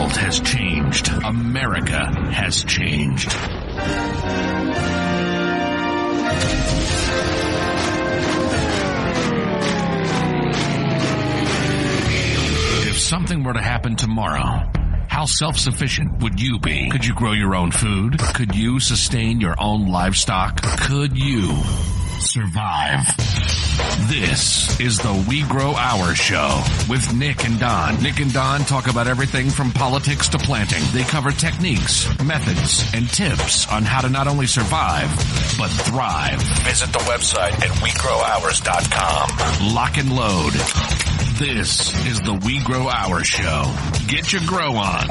world has changed. America has changed. If something were to happen tomorrow, how self-sufficient would you be? Could you grow your own food? Could you sustain your own livestock? Could you survive? This is the We Grow Our Show with Nick and Don. Nick and Don talk about everything from politics to planting. They cover techniques, methods, and tips on how to not only survive, but thrive. Visit the website at WeGrowOurs.com. Lock and load. This is the We Grow Our Show. Get your grow on.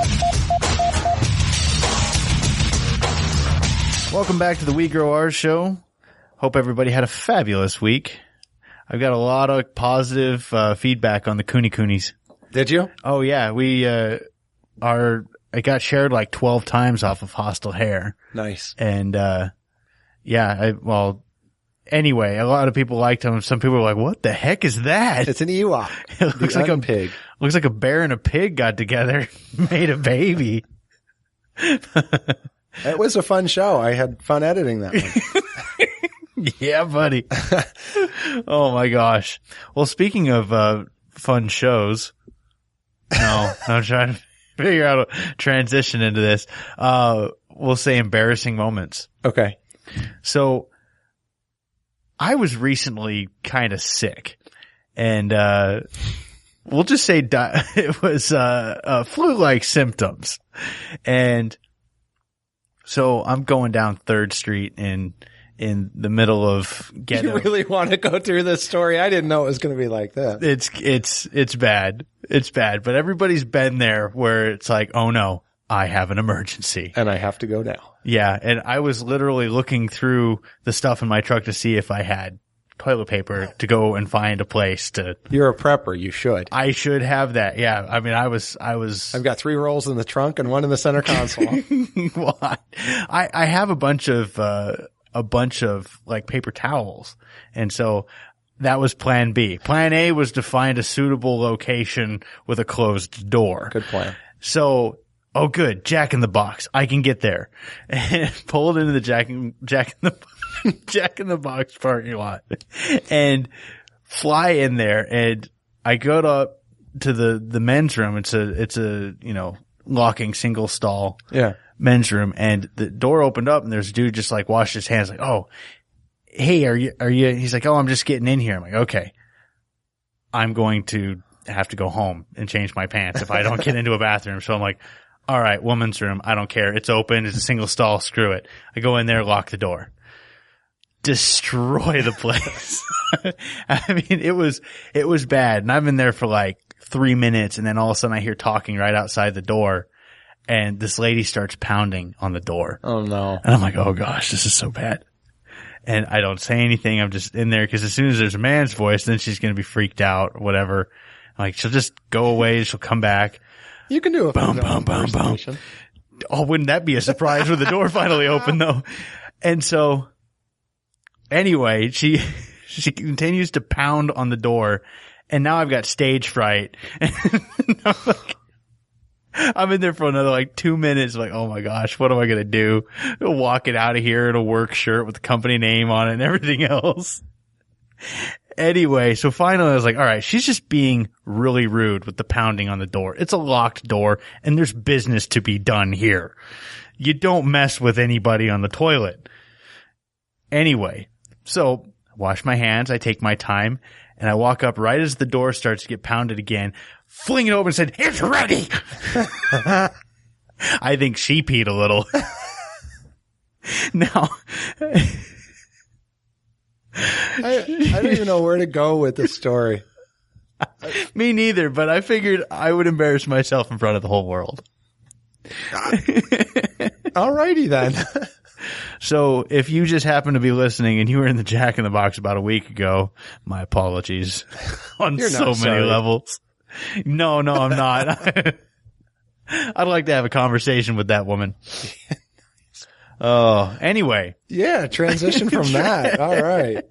Welcome back to the We Grow Our Show. Hope everybody had a fabulous week. I've got a lot of positive feedback on the Kuni Kunis. Did you? Oh yeah, it got shared like 12 times off of Hostile Hair. Nice. And anyway, a lot of people liked them. Some people were like, "What the heck is that?" It's an Ewok. It looks like a pig. Looks like a bear and a pig got together, made a baby. It was a fun show. I had fun editing that one. Yeah, buddy. Oh my gosh. Well, speaking of fun shows, I'm trying to figure out a transition into this. We'll say embarrassing moments. Okay. So I was recently kind of sick, and we'll just say it was flu-like symptoms. And so I'm going down 3rd Street in the middle of You really want to go through this story? I didn't know it was going to be like that. It's bad. It's bad. But everybody's been there where it's like, oh no, I have an emergency. And I have to go now. Yeah. And I was literally looking through the stuff in my truck to see if I had toilet paper to go and find a place to. You're a prepper. You should. I should have that. Yeah. I mean, I was. I've got 3 rolls in the trunk and 1 in the center console. Well, I have a bunch of like paper towels. And so that was plan B. Plan A was to find a suitable location with a closed door. Good plan. So, oh good, Jack in the Box. I can get there. And pulled into the Jack in the Box parking lot and fly in there. And I go to the men's room. It's a, locking single stall. Yeah. Men's room, and the door opened up and there's a dude just like washed his hands like, "Oh, hey, are you, he's like, "Oh, I'm just getting in here." I'm like, "Okay, I'm going to have to go home and change my pants if I don't get into a bathroom." So I'm like, "All right, woman's room. I don't care. It's open. It's a single stall. Screw it." I go in there, lock the door, destroy the place. I mean, it was bad. And I've been there for like 3 minutes. And then all of a sudden I hear talking right outside the door. And this lady starts pounding on the door. Oh no. And I'm like, oh gosh, this is so bad. And I don't say anything. I'm just in there because as soon as there's a man's voice, then she's going to be freaked out or whatever. Like, she'll just go away. She'll come back. You can do a boom, boom, boom, boom. Oh, wouldn't that be a surprise when the door finally opened though? And so anyway, she continues to pound on the door, and now I've got stage fright. I'm in there for another like 2 minutes. Like, oh my gosh, what am I going to do? Walking out of here in a work shirt with the company name on it and everything else. Anyway, so finally I was like, all right, she's just being really rude with the pounding on the door. It's a locked door and there's business to be done here. You don't mess with anybody on the toilet. Anyway, so I wash my hands. I take my time and I walk up right as the door starts to get pounded again, fling it open and said, "It's ready." I think she peed a little. Now, I don't even know where to go with this story. Me neither, but I figured I would embarrass myself in front of the whole world. Alrighty then. So if you just happen to be listening and you were in the Jack in the Box about a week ago, my apologies on so many levels. No, I'm not. I'd like to have a conversation with that woman. Oh, anyway. Yeah, transition from that. All right.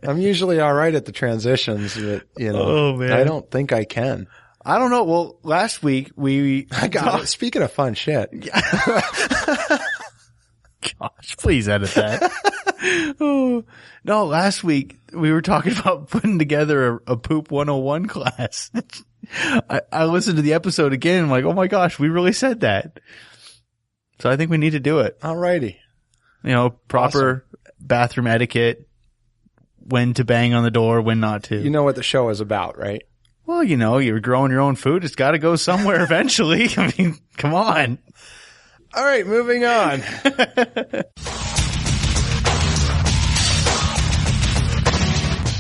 I'm usually all right at the transitions, but, oh, man. I don't think I can. I don't know. Well, last week I got it. Speaking of fun shit. Gosh, please edit that. Oh, no, last week we were talking about putting together a Poop 101 class. I listened to the episode again and I'm like, oh my gosh, we really said that. So I think we need to do it. Alrighty. You know, proper bathroom etiquette, when to bang on the door, when not to. You know what the show is about, right? Well, you know, you're growing your own food. It's got to go somewhere eventually. I mean, come on. All right, moving on.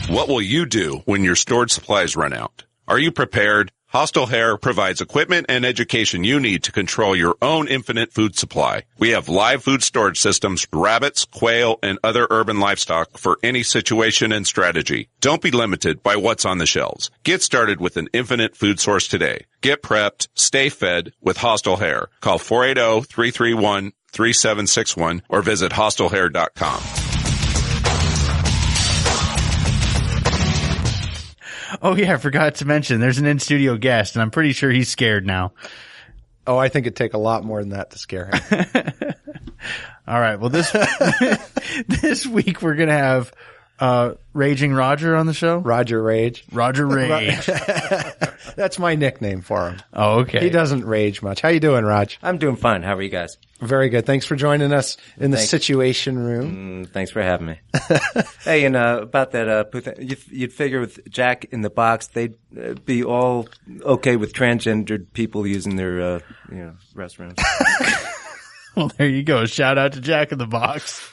What will you do when your stored supplies run out? Are you prepared? Hostile Hair provides equipment and education you need to control your own infinite food supply. We have live food storage systems, rabbits, quail, and other urban livestock for any situation and strategy. Don't be limited by what's on the shelves. Get started with an infinite food source today. Get prepped, stay fed with Hostile Hair. Call 480-331-3761 or visit hostilehair.com. Oh yeah, I forgot to mention there's an in-studio guest and I'm pretty sure he's scared now. Oh, I think it'd take a lot more than that to scare him. All right. Well, this week we're going to have Raging Roger on the show. Roger Rage. Roger Rage. That's my nickname for him. Oh, okay. He doesn't rage much. How you doing, Raj? I'm doing fine. How are you guys? Very good. Thanks for joining us in the Situation Room. Thanks for having me. Hey, and about that, you'd figure with Jack in the Box, they'd be all okay with transgendered people using their, restrooms. Well, there you go. Shout out to Jack in the Box.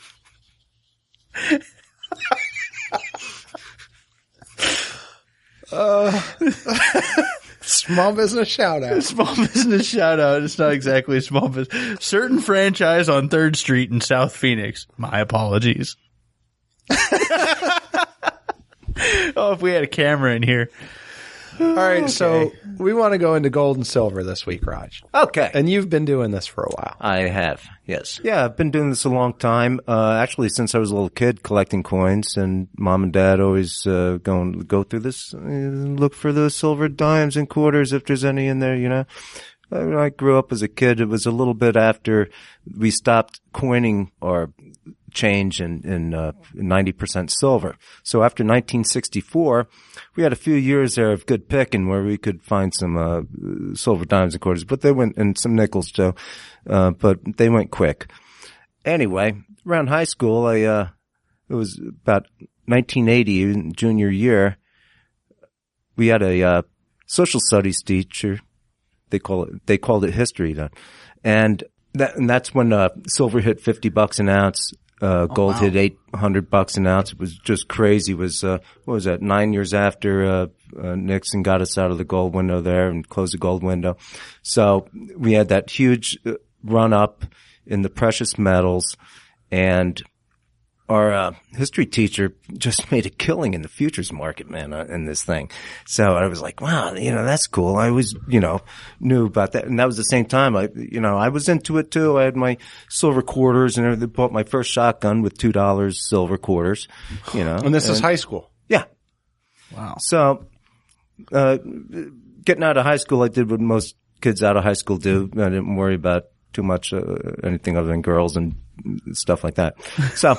Small business shout out. Small business shout out. It's not exactly a small business. Certain franchise on 3rd Street in South Phoenix. My apologies. Oh, if we had a camera in here. All right, so we want to go into gold and silver this week, Raj. Okay. And you've been doing this for a while. I have, yes. Yeah, I've been doing this a long time. Actually, since I was a little kid collecting coins, and Mom and Dad always go through this, look for the silver dimes and quarters if there's any in there, you know. When I grew up as a kid, it was a little bit after we stopped coining our change in 90% silver. So after 1964, we had a few years there of good picking where we could find some silver dimes and quarters, but they went, and some nickels too, but they went quick. Anyway, around high school, it was about 1980, junior year, we had a social studies teacher. They called it history then. And that's when silver hit $50 an ounce. Gold hit $800 an ounce. It was just crazy. It was, what was that? 9 years after, Nixon got us out of the gold window there and closed the gold window. So we had that huge run up in the precious metals, and our history teacher just made a killing in the futures market, man, in this thing. So I was like, wow, that's cool. I always, knew about that. And that was the same time I was into it too. I had my silver quarters and everything. Bought my first shotgun with $2 silver quarters, And this is high school. Yeah. Wow. So, getting out of high school, I did what most kids out of high school do. I didn't worry about too much, anything other than girls and stuff like that. So,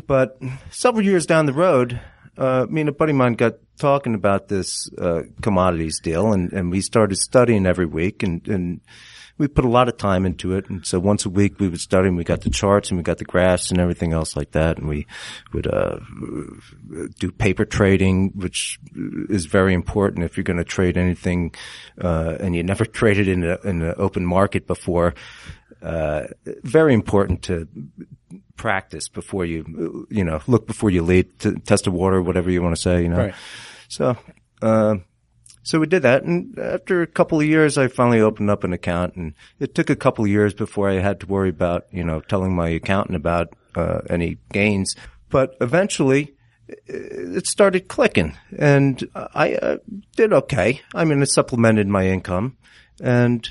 but several years down the road, me and a buddy of mine got talking about this commodities deal, and we started studying every week, and we put a lot of time into it. And so once a week we would study, and we got the charts and we got the graphs and everything else like that. And we would do paper trading, which is very important if you're going to trade anything, and you never traded in an open market before. Very important to practice before you, look before you leap, to test the water, whatever you want to say, Right. So we did that. And after a couple of years, I finally opened up an account, and it took a couple of years before I had to worry about, telling my accountant about, any gains. But eventually it started clicking, and I did okay. I mean, it supplemented my income, and,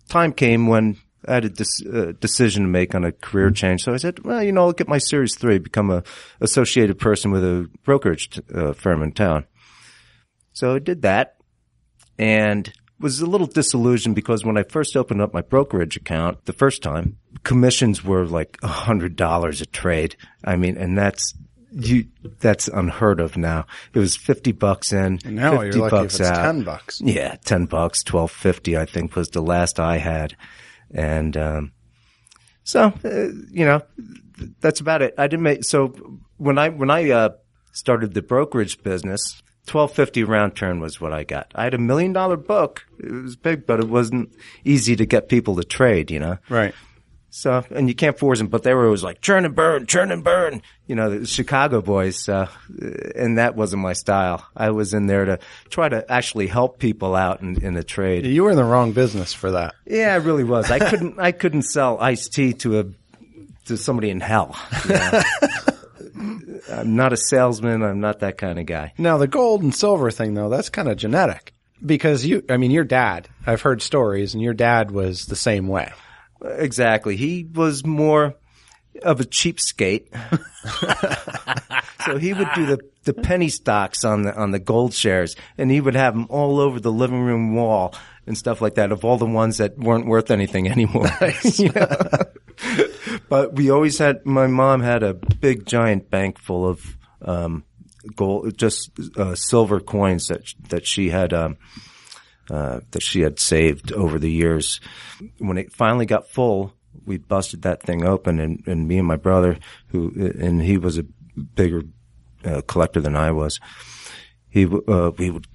time came when I had a decision to make on a career change. So I said, well, I'll get my Series 3, become a associated person with a brokerage firm in town. So I did that and was a little disillusioned because when I first opened up my brokerage account the first time, commissions were like $100 a trade. I mean, and that's unheard of now. It was $50 in, And now $50 you're lucky if it's out. $10. Yeah, $10, $12.50 I think was the last I had. And so that's about it. I didn't make so when I started the brokerage business, $12.50 round turn was what I got. I had $1 million book. It was big, but it wasn't easy to get people to trade, Right. So, and you can't force them, but they were always like, churn and burn, the Chicago boys. And that wasn't my style. I was in there to try to actually help people out in a trade. You were in the wrong business for that. Yeah, I really was. I couldn't sell iced tea to somebody in hell. I'm not a salesman. I'm not that kind of guy. Now, the gold and silver thing, though, that's kind of genetic. Because your dad, I've heard stories, and your dad was the same way. Exactly. He was more of a cheapskate. So he would do the penny stocks on the gold shares, and he would have them all over the living room wall and stuff like that, of all the ones that weren't worth anything anymore. But we always my mom had a big giant bank full of gold, just silver coins that she had saved over the years. When it finally got full, we busted that thing open, and me and my brother, he was a bigger collector than I was. We would,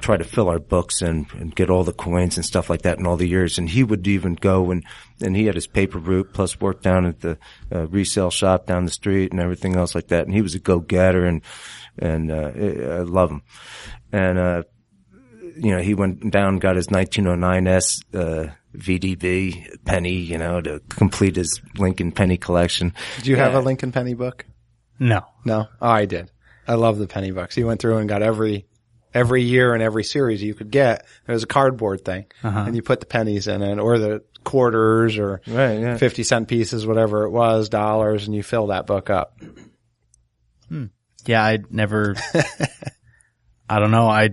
try to fill our books and get all the coins and stuff like that in all the years. And he would even go and he had his paper route, plus work down at the resale shop down the street and everything else like that. And he was a go-getter, and I love him. And he went down and got his 1909 VDB penny, to complete his Lincoln penny collection. Do you have a Lincoln penny book? No. No? Oh, I did. I love the penny books. He went through and got every year and every series you could get. It was a cardboard thing. And you put the pennies in it, or the quarters, or 50-cent pieces, whatever it was, dollars, and you fill that book up. Yeah, I'd never, I don't know. I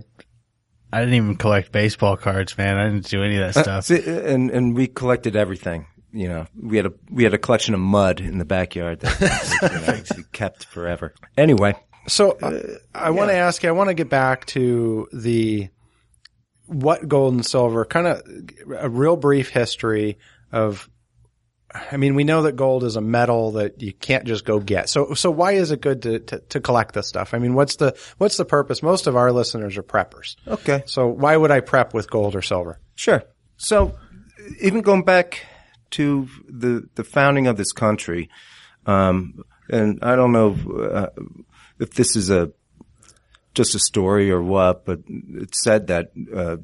didn't even collect baseball cards, man. I didn't do any of that stuff. See, and we collected everything. We had a collection of mud in the backyard that we kept forever. Anyway. So I want to ask you, I want to get back to what gold and silver, kind of a real brief history of, we know that gold is a metal that you can't just go get. So why is it good to collect this stuff? What's the purpose? Most of our listeners are preppers. Okay. So why would I prep with gold or silver? Sure. So even going back to the founding of this country, and I don't know if this is just a story or what, but it said that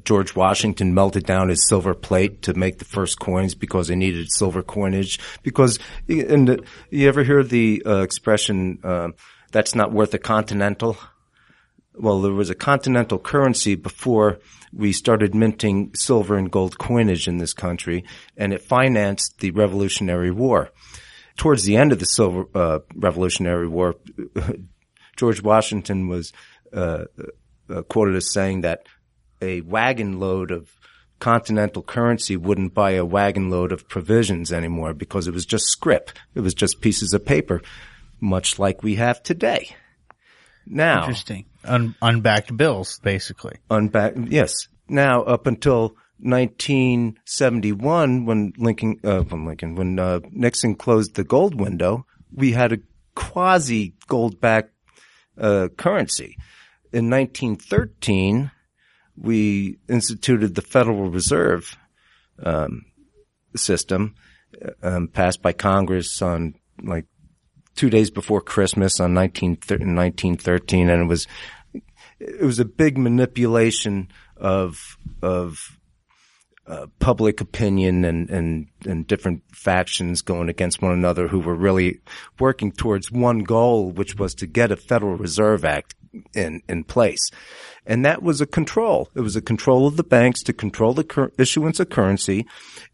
George Washington melted down his silver plate to make the first coins because they needed silver coinage. Because you ever hear the expression "that's not worth a continental"? Well, there was a continental currency before we started minting silver and gold coinage in this country, and it financed the Revolutionary War. Towards the end of the Revolutionary War, George Washington was quoted as saying that a wagon load of continental currency wouldn't buy a wagon load of provisions anymore because it was just scrip. It was just pieces of paper, much like we have today. Now, interesting. Unbacked bills, basically. Yes. Now, up until 1971, when Nixon closed the gold window, we had a quasi gold-backed currency. In 1913, we instituted the Federal Reserve system, passed by Congress on 2 days before Christmas in 1913, and it was a big manipulation of public opinion and different factions going against one another who were really working towards one goal, which was to get a Federal Reserve Act in place. And that was a control. It was a control of the banks to control the issuance of currency,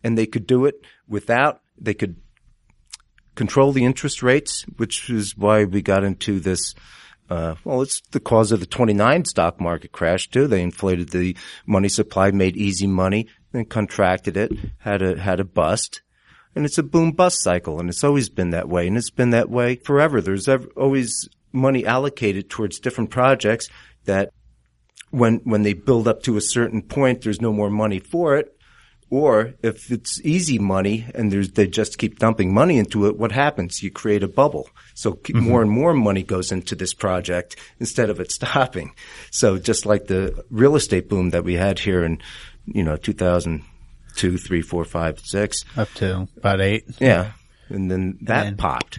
and they could do it they could control the interest rates, which is why we got into this Well, it's the cause of the 29 stock market crash too. They inflated the money supply, made easy money, then contracted it, had a bust. And it's a boom bust cycle, and it's always been that way, and it's been that way forever. There's always money allocated towards different projects that when they build up to a certain point, there's no more money for it. Or if it's easy money and they just keep dumping money into it, what happens? You create a bubble. So more and more money goes into this project instead of it stopping. So just like the real estate boom that we had here in, 2002, 3, 4, 5, 6. Up to about 8. Yeah. And then that popped.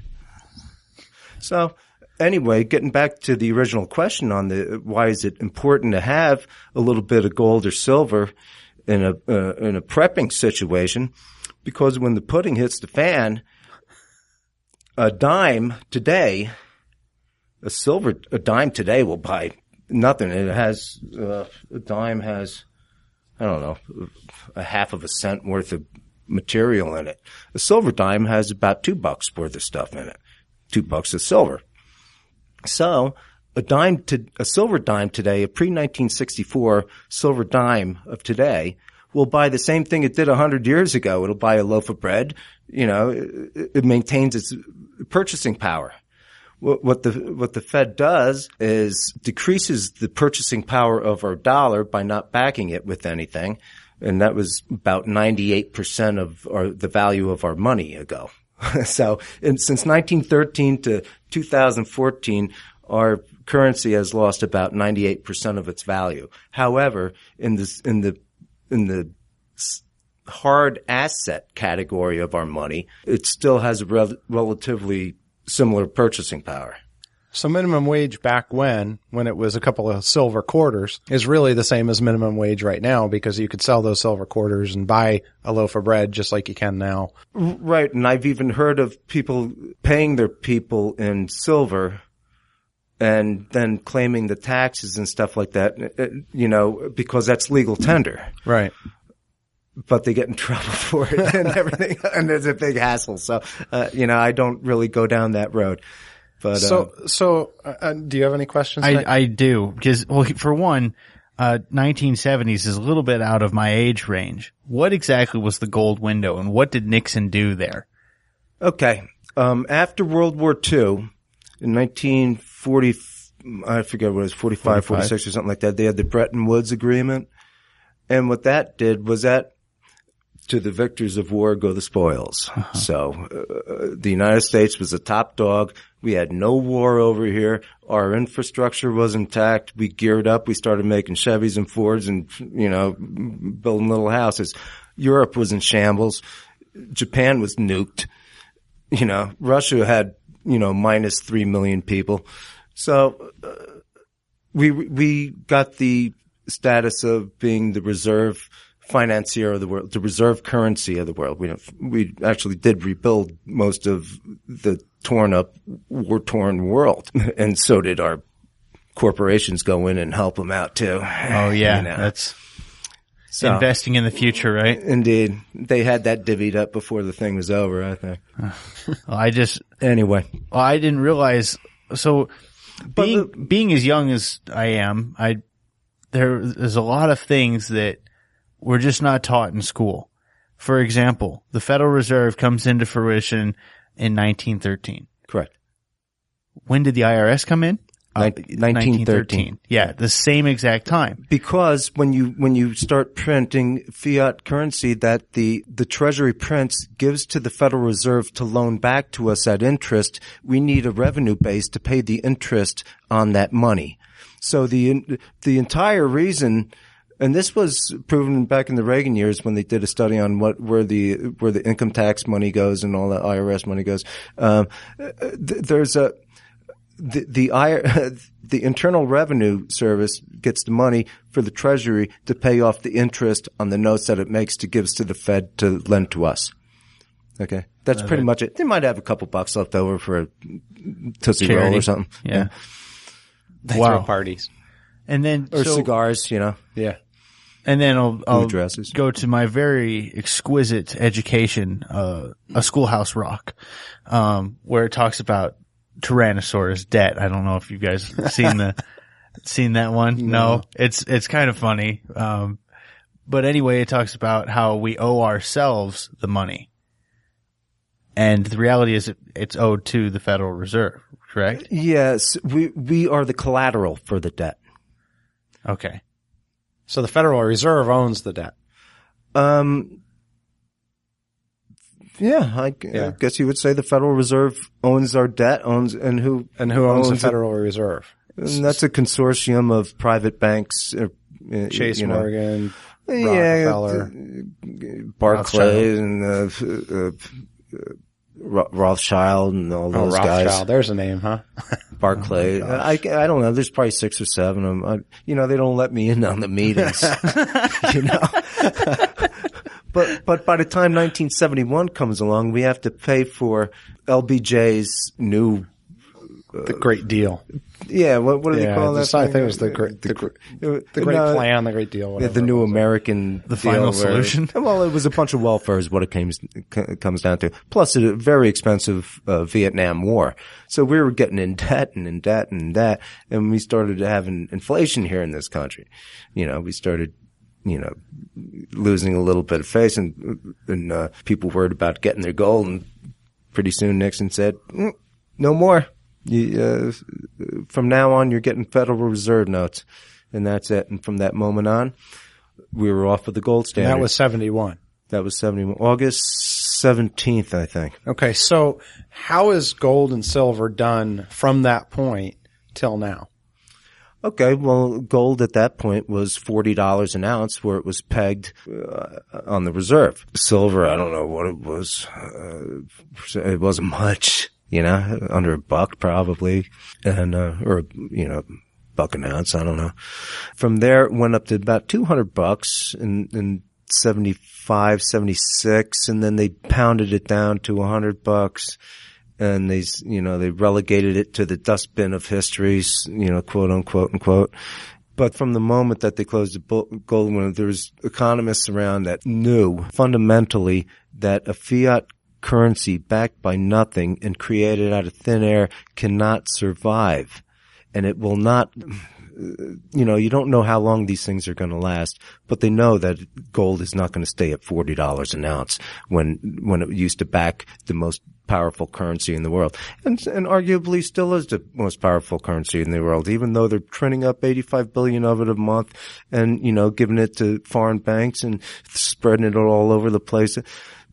So anyway, getting back to the original question on why is it important to have a little bit of gold or silver in a prepping situation, because when the pudding hits the fan, a dime today will buy nothing. It has a dime has, I don't know, a half of a cent worth of material in it. A silver dime has about $2 worth of stuff in it. $2 of silver. So a silver dime today, a pre-1964 silver dime of today, will buy the same thing it did 100 years ago. It'll buy a loaf of bread. It maintains its purchasing power. What the Fed does is decreases the purchasing power of our dollar by not backing it with anything. And that was about 98% of the value of our money ago. So since 1913 to 2014, our currency has lost about 98% of its value. However, in the hard asset category of our money, it still has a relatively similar purchasing power. So minimum wage back when it was a couple of silver quarters is really the same as minimum wage right now, because you could sell those silver quarters and buy a loaf of bread just like you can now. Right. And I've even heard of people paying their people in silver and then claiming the taxes and stuff like that, because that's legal tender. Right. But they get in trouble for it and everything. And there's a big hassle. So, I don't really go down that road. But, so do you have any questions? I do, because, well, for one, 1970s is a little bit out of my age range. What exactly was the gold window, and what did Nixon do there? Okay. After World War II, in 1940, I forget what it was, 45, 46 or something like that, they had the Bretton Woods Agreement. And what that did was that to the victors of war go the spoils. Uh-huh. So the United States was the top dog. We had no war over here. Our infrastructure was intact. We geared up. We started making Chevys and Fords and, building little houses. Europe was in shambles. Japan was nuked. Russia had, minus 3 million people. So we got the status of being the reserve financier of the world, the reserve currency of the world. We actually did rebuild most of the torn up, war-torn world. And so did our corporations go in and help them out too. Oh yeah. That's investing in the future, right? Indeed. They had that divvied up before the thing was over, I think. Anyway. Well, I didn't realize. So being as young as I am, there's a lot of things that we're just not taught in school. For example, the Federal Reserve comes into fruition in 1913. Correct. When did the IRS come in? 1913. Yeah, the same exact time. Because when you start printing fiat currency that the Treasury prints gives to the Federal Reserve to loan back to us at interest, we need a revenue base to pay the interest on that money. So the entire reason, and this was proven back in the Reagan years when they did a study on where the income tax money goes and all the IRS money goes. The Internal Revenue Service gets the money for the Treasury to pay off the interest on the notes that it makes to gives to the Fed to lend to us. Okay. That's pretty much it. They might have a couple bucks left over for a Tootsie Roll or something. Yeah. Wow. Parties. And then, cigars, Yeah. And then I'll dresses. Go to my very exquisite education, A Schoolhouse Rock, where it talks about Tyrannosaurus debt. I don't know if you guys seen that one. No, it's kind of funny. But anyway, it talks about how we owe ourselves the money. And the reality is it's owed to the Federal Reserve, correct? Yes, we are the collateral for the debt. Okay. So the Federal Reserve owns the debt. Yeah, I guess you would say the Federal Reserve owns our debt, and who owns the Federal Reserve? And that's a consortium of private banks, Chase Morgan, Rockefeller, Barclays, and Rothschild, and all those Rothschild. guys. There's a name, huh? Barclay. I don't know. There's probably 6 or 7 of them. They don't let me in on the meetings. But by the time 1971 comes along, we have to pay for LBJ's new the Great Deal. Yeah, what do they call that? I think it was the Great Plan, the Great Deal. The New American, the final solution. Well, it was a bunch of welfare is what it comes down to. Plus, a very expensive Vietnam War. So we were getting in debt and in debt and in debt, and we started having inflation here in this country. We started losing a little bit of face, and people worried about getting their gold, and pretty soon Nixon said, no more. From now on, you're getting Federal Reserve notes, and that's it. And from that moment on, we were off of the gold standard. And that was 71. That was 71. August 17th, I think. Okay, so how is gold and silver done from that point till now? Okay, well, gold at that point was $40 an ounce where it was pegged on the reserve. Silver, I don't know what it was. It wasn't much, under $1 probably, and or $1 an ounce, I don't know. From there, it went up to about $200 in 75, 76, and then they pounded it down to $100. And they relegated it to the dustbin of history, quote unquote. But from the moment that they closed the gold window, there was economists around that knew fundamentally that a fiat currency backed by nothing and created out of thin air cannot survive. And it will not, you don't know how long these things are going to last, but they know that gold is not going to stay at $40 an ounce when it used to back the most powerful currency in the world, and arguably still is the most powerful currency in the world, even though they're printing up 85 billion of it a month and, giving it to foreign banks and spreading it all over the place.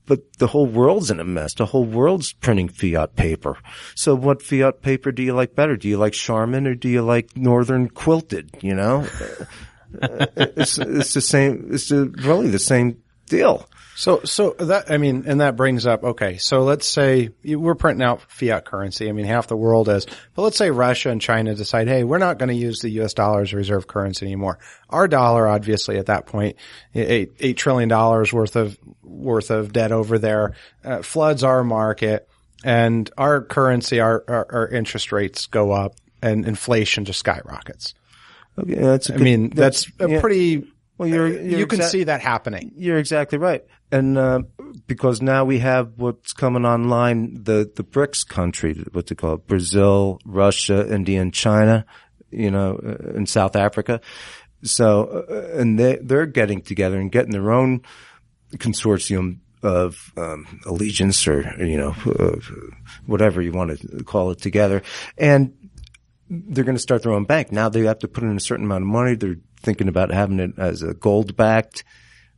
But the whole world's in a mess. The whole world's printing fiat paper. So what fiat paper do you like better? Do you like Charmin or do you like Northern Quilted? It's the same. It's really the same deal. So that, and that brings up, okay, so let's say we're printing out fiat currency. Half the world is, but let's say Russia and China decide, hey, we're not going to use the US dollar as a reserve currency anymore. Our dollar, obviously at that point, $8 trillion worth of debt over there, floods our market, and our currency, our interest rates go up and inflation just skyrockets. Okay, that's pretty, well, you can see that happening. You're exactly right. And because now we have what's coming online, the BRICS country, what they call it, Brazil, Russia, India, and China, and South Africa. So, and they're getting together and getting their own consortium of allegiance or, whatever you want to call it together. And they're going to start their own bank. Now they have to put in a certain amount of money. They're thinking about having it as a gold-backed.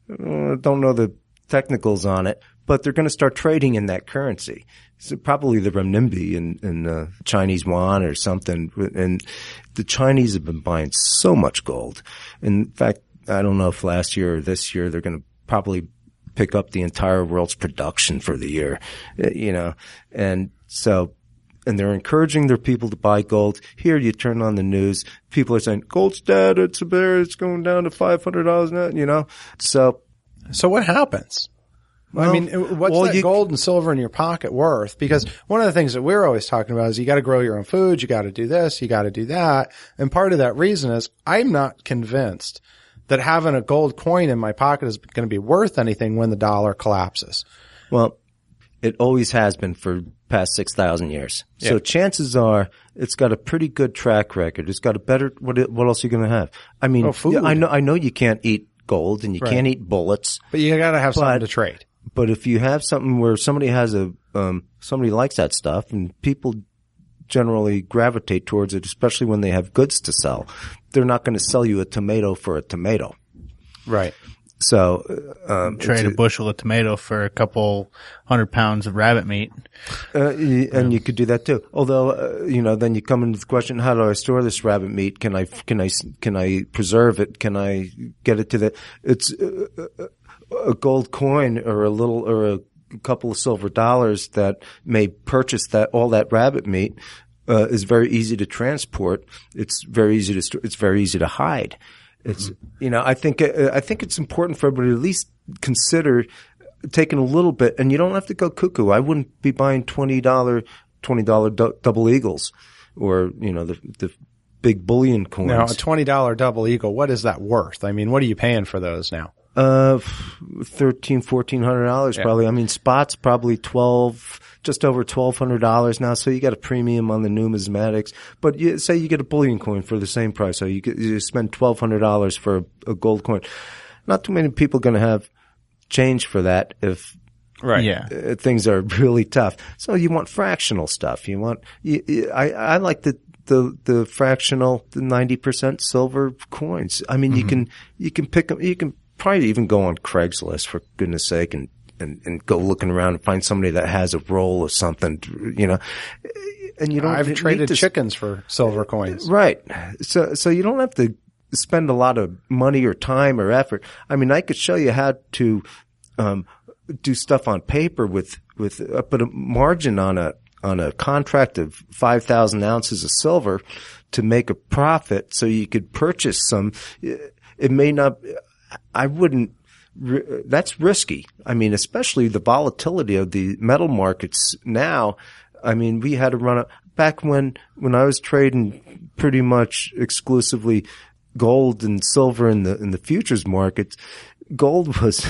Don't know the technicals on it, but they're going to start trading in that currency. So probably the renminbi and Chinese yuan or something. And the Chinese have been buying so much gold. In fact, I don't know if last year or this year they're going to probably pick up the entire world's production for the year, and so. And they're encouraging their people to buy gold. Here, you turn on the news, people are saying, gold's dead, it's a bear, it's going down to $500 now, So what happens? Well, what's that gold and silver in your pocket worth? Because one of the things that we're always talking about is you got to grow your own food, you got to do this, you got to do that. And part of that reason is I'm not convinced that having a gold coin in my pocket is going to be worth anything when the dollar collapses. Well, It always has been for past 6,000 years. So chances are it's got a pretty good track record. It's got a better, what else are you going to have? I mean, food. I know you can't eat gold and you can't eat bullets. But you got to have something to trade. But if you have something where somebody has somebody likes that stuff and people generally gravitate towards it, especially when they have goods to sell, they're not going to sell you a tomato for a tomato. Right. So, Trade a bushel of tomato for a couple 100 pounds of rabbit meat. and you could do that too. Although, then you come into the question, how do I store this rabbit meat? Can I preserve it? Can I get it to it's a gold coin or a couple of silver dollars that may purchase all that rabbit meat, is very easy to transport. It's very easy to store. It's very easy to hide. It's, I think it's important for everybody to at least consider taking a little bit, and you don't have to go cuckoo. I wouldn't be buying $20 double eagles or, the big bullion coins. Now, a $20 double eagle, what is that worth? I mean, what are you paying for those now? $1,400 probably. I mean, spot's probably just over $1,200 now. So you got a premium on the numismatics. But say you get a bullion coin for the same price. So you spend $1,200 for a gold coin. Not too many people going to have change for that if things are really tough. So you want fractional stuff. I like the fractional, the 90% silver coins. I mean, you can pick them, you can probably even go on Craigslist, for goodness sake, and go looking around and find somebody that has a roll of something, and you don't. I've traded chickens for silver coins. Right. So you don't have to spend a lot of money or time or effort. I mean, I could show you how to, do stuff on paper with put a margin on a contract of 5,000 ounces of silver to make a profit so you could purchase some. It may not, I wouldn't, that's risky. I mean, especially the volatility of the metal markets now. I mean, we had to run up back when I was trading pretty much exclusively gold and silver in the futures markets. Gold was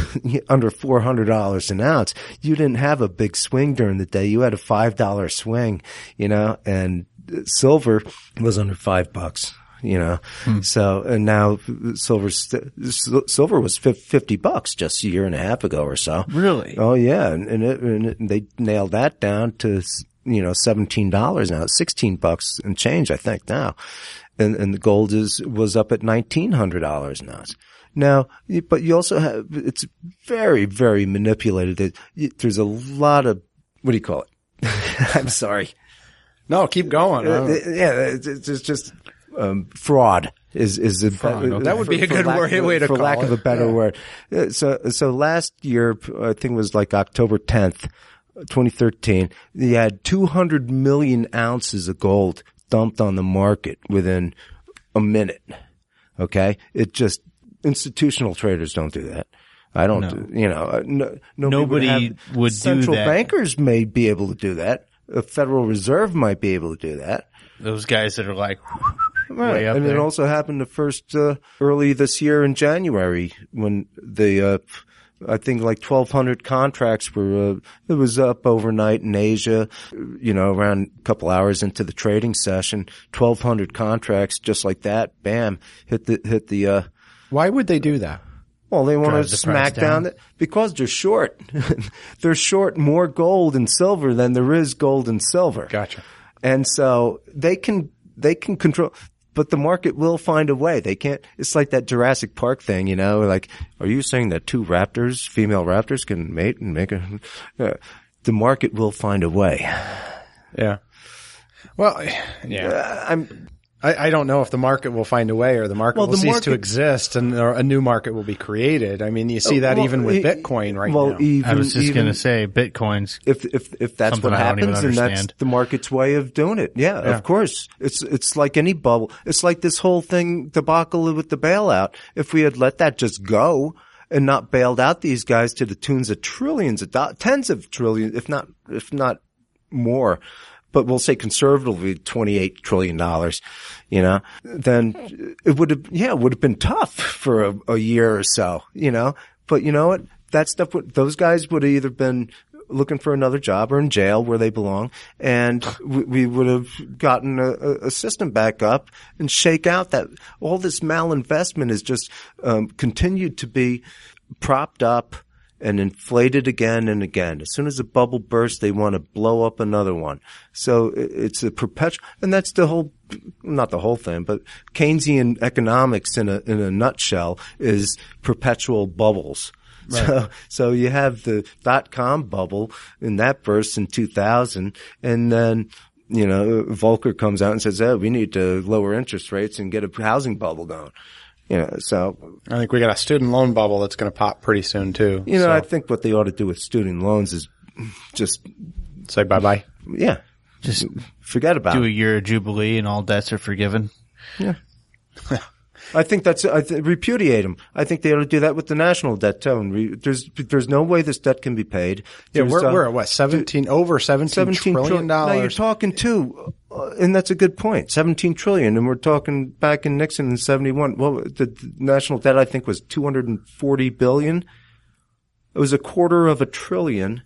under $400 an ounce. You didn't have a big swing during the day. You had a $5 swing, and silver was under $5. So, and now silver was $50 just a year and a half ago or so. Really? Oh yeah. And they nailed that down to, $17 now. It's $16 and change, I think now. And the gold was up at $1,900 an ounce. Now, but you also have, it's very, very manipulated. There's a lot of, what do you call it? I'm sorry. No, keep going. It's just, fraud is the fraud. That would be a good way to call it. For lack of a better word. So last year, I think it was like October 10th, 2013, you had 200 million ounces of gold dumped on the market within a minute. Okay. Institutional traders don't do that. I don't, nobody would do that. Central bankers may be able to do that. The Federal Reserve might be able to do that. Those guys that are like, right. way up and there. it also happened early this year in January when I think like 1,200 contracts were, it was up overnight in Asia, around a couple hours into the trading session, 1,200 contracts just like that, bam, hit the Why would they do that? Well, they want Drive to the smack price down. down because they're short. They're short more gold and silver than there is gold and silver. Gotcha. And so they can control, but the market will find a way. They can't, it's like that Jurassic Park thing, like, are you saying that two female raptors can mate and make the market will find a way. Yeah. Well, yeah. I don't know if the market will find a way or the market will cease to exist and a new market will be created. I mean, you see that even with Bitcoin right now. I was just going to say Bitcoin's. If that's what happens, then that's the market's way of doing it. Yeah, of course. It's like any bubble. It's like this whole thing debacle with the bailout. If we had let that just go and not bailed out these guys to the tunes of trillions of dollars, tens of trillions, if not more, but we'll say conservatively $28 trillion, then it would have been tough for a year or so, but you know what? That stuff those guys would have either been looking for another job or in jail where they belong, and we would have gotten a system back up and shake out that all this malinvestment is just continued to be propped up and inflated again and again. As soon as a bubble bursts, they want to blow up another one. So it's a perpetual, and that's the whole, not the whole thing, but Keynesian economics in a nutshell is perpetual bubbles. Right. So you have the .com bubble, and that bursts in 2000, and then, Volcker comes out and says, "Oh, we need to lower interest rates and get a housing bubble going." So I think we got a student loan bubble that's going to pop pretty soon too. I think what they ought to do with student loans is just say bye-bye. Yeah. Just forget about it. Do a year of Jubilee and all debts are forgiven. Yeah. I think repudiate them. I think they ought to do that with the national debt too. And there's no way this debt can be paid. We're at what, $17 trillion. Now you're talking and that's a good point. 17 trillion, and we're talking back in Nixon in 71. Well, the national debt I think was 240 billion. It was $250 billion,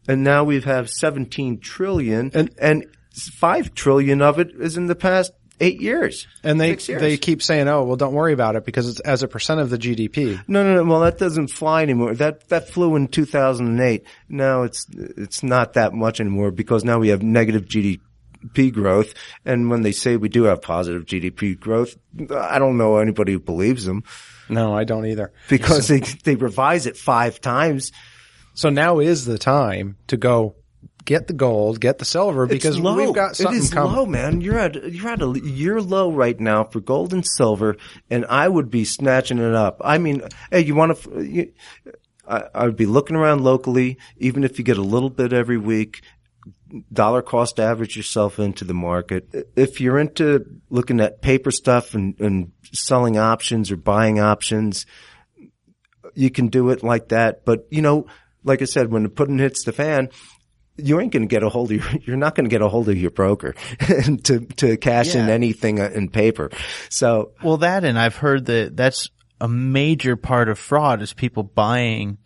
and now we have 17 trillion, and 5 trillion of it is in the past 8 years. And they keep saying, "Oh, well, don't worry about it because it's as a percent of the GDP." No. Well, that doesn't fly anymore. That flew in 2008. Now it's not that much anymore because now we have negative GDP growth. And when they say we do have positive GDP growth, I don't know anybody who believes them. No, I don't either. Because they revise it 5 times. So now is the time to go get the gold, get the silver, because we've got something coming. It is low, man. You're at a year low right now for gold and silver, and I would be snatching it up. I mean, hey, I would be looking around locally, even if you get a little bit every week, dollar cost average yourself into the market. If you're into looking at paper stuff and selling options or buying options, you can do it like that. But, like I said, when the pudding hits the fan, you ain't going to get a hold of you're not going to get a hold of your broker to cash in anything in paper. So, well, and I've heard that's a major part of fraud is people buying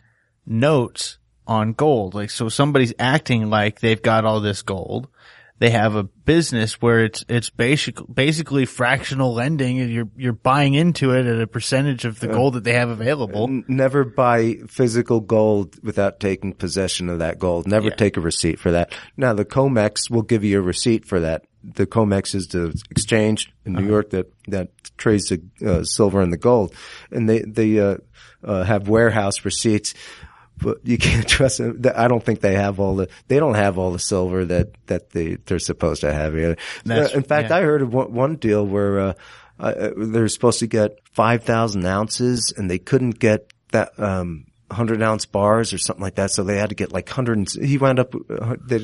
notes on gold. Like, so somebody's acting like they've got all this gold. They have a business where it's basically fractional lending, and you're buying into it at a percentage of the gold that they have available. Never buy physical gold without taking possession of that gold. Never take a receipt for that. Now, the COMEX will give you a receipt for that. The COMEX is the exchange in New York that trades the silver and the gold, and they have warehouse receipts. But you can't trust them. I don't think they don't have all the silver that they're supposed to have here. In fact, I heard of one deal where, they're supposed to get 5,000 ounces and they couldn't get that, 100-ounce bars or something like that. So they had to get like they'd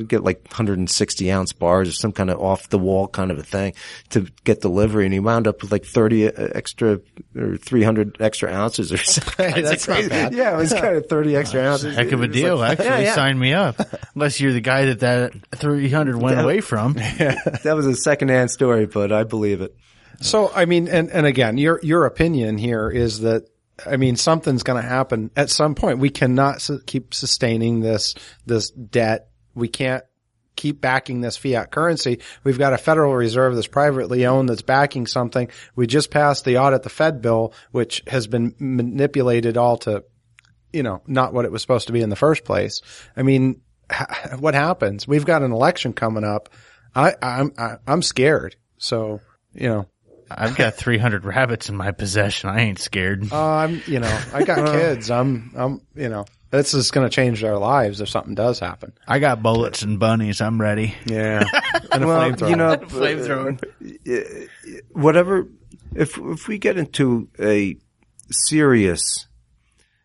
get like 160-ounce bars or some kind of off-the-wall kind of a thing to get delivery. And he wound up with like 30 extra or 300 extra ounces or something. That's not bad. Yeah, it was kind of 30 extra ounces. Heck of a deal. Like, actually, sign me up. Unless you're the guy that 300 went away from. That was a secondhand story, but I believe it. So, I mean, and again, your opinion here is that, I mean, something's going to happen at some point. We cannot keep sustaining this debt. We can't keep backing this fiat currency. We've got a Federal Reserve that's privately owned that's backing something. We just passed the Audit the Fed bill, which has been manipulated all to, not what it was supposed to be in the first place. I mean, what happens? We've got an election coming up. I'm scared. So, I've got 300 rabbits in my possession. I ain't scared. I got kids. This is going to change their lives if something does happen. I got bullets and bunnies. I'm ready. Yeah. And a flamethrower. Whatever, if we get into a serious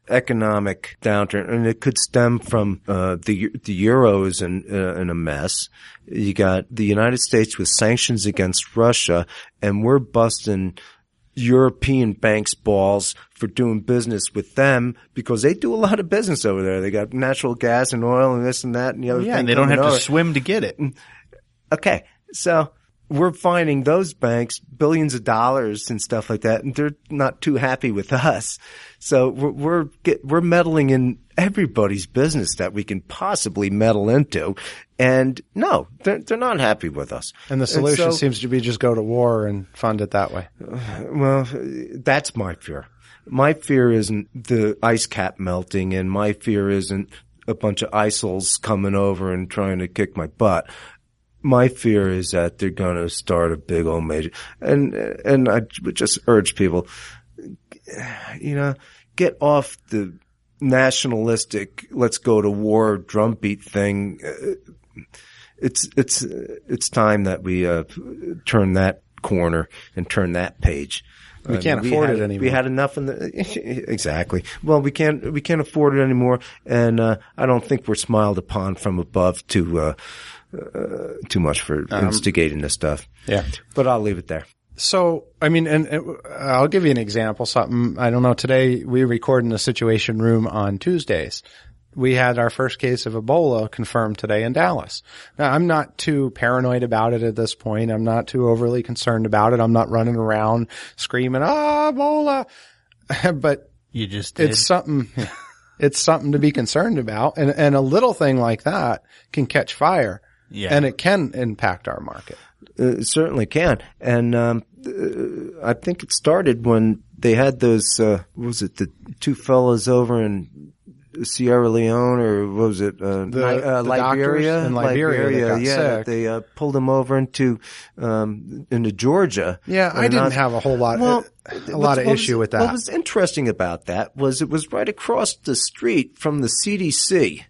economic downturn, and it could stem from the euro's in a mess. You got the United States with sanctions against Russia, and we're busting European banks' balls for doing business with them because they do a lot of business over there. They got natural gas and oil and this and that and the other thing. Yeah, and they don't have to swim to get it. Okay, so we're finding those banks billions of dollars and stuff like that, and they're not too happy with us. So we're meddling in everybody's business that we can possibly meddle into. And no, they're not happy with us. And the solution seems to be just go to war and fund it that way. Well, that's my fear. My fear isn't the ice cap melting, and my fear isn't a bunch of ISILs coming over and trying to kick my butt. My fear is that they're going to start a big old major. And I would just urge people, get off the nationalistic, let's go to war drumbeat thing. It's time that we turn that corner and turn that page. We can't afford it anymore. We had enough exactly. Well, we can't afford it anymore, and I don't think we're smiled upon from above too much for instigating this stuff. Yeah. But I'll leave it there. So, I mean, and I'll give you an example, something, I don't know, today we record in the Situation Room on Tuesdays. We had our first case of Ebola confirmed today in Dallas. Now, I'm not too paranoid about it at this point. I'm not too overly concerned about it. I'm not running around screaming, Ebola. But you just did. It's something to be concerned about. And a little thing like that can catch fire. Yeah. And it can impact our market. It certainly can. And I think it started when they had those, the two fellas over in Sierra Leone, or what was it, Liberia? In Liberia, yeah. Sick. They pulled them over into Georgia. Yeah, I didn't have a whole lot, a lot of issue with that. What was interesting about that was it was right across the street from the CDC.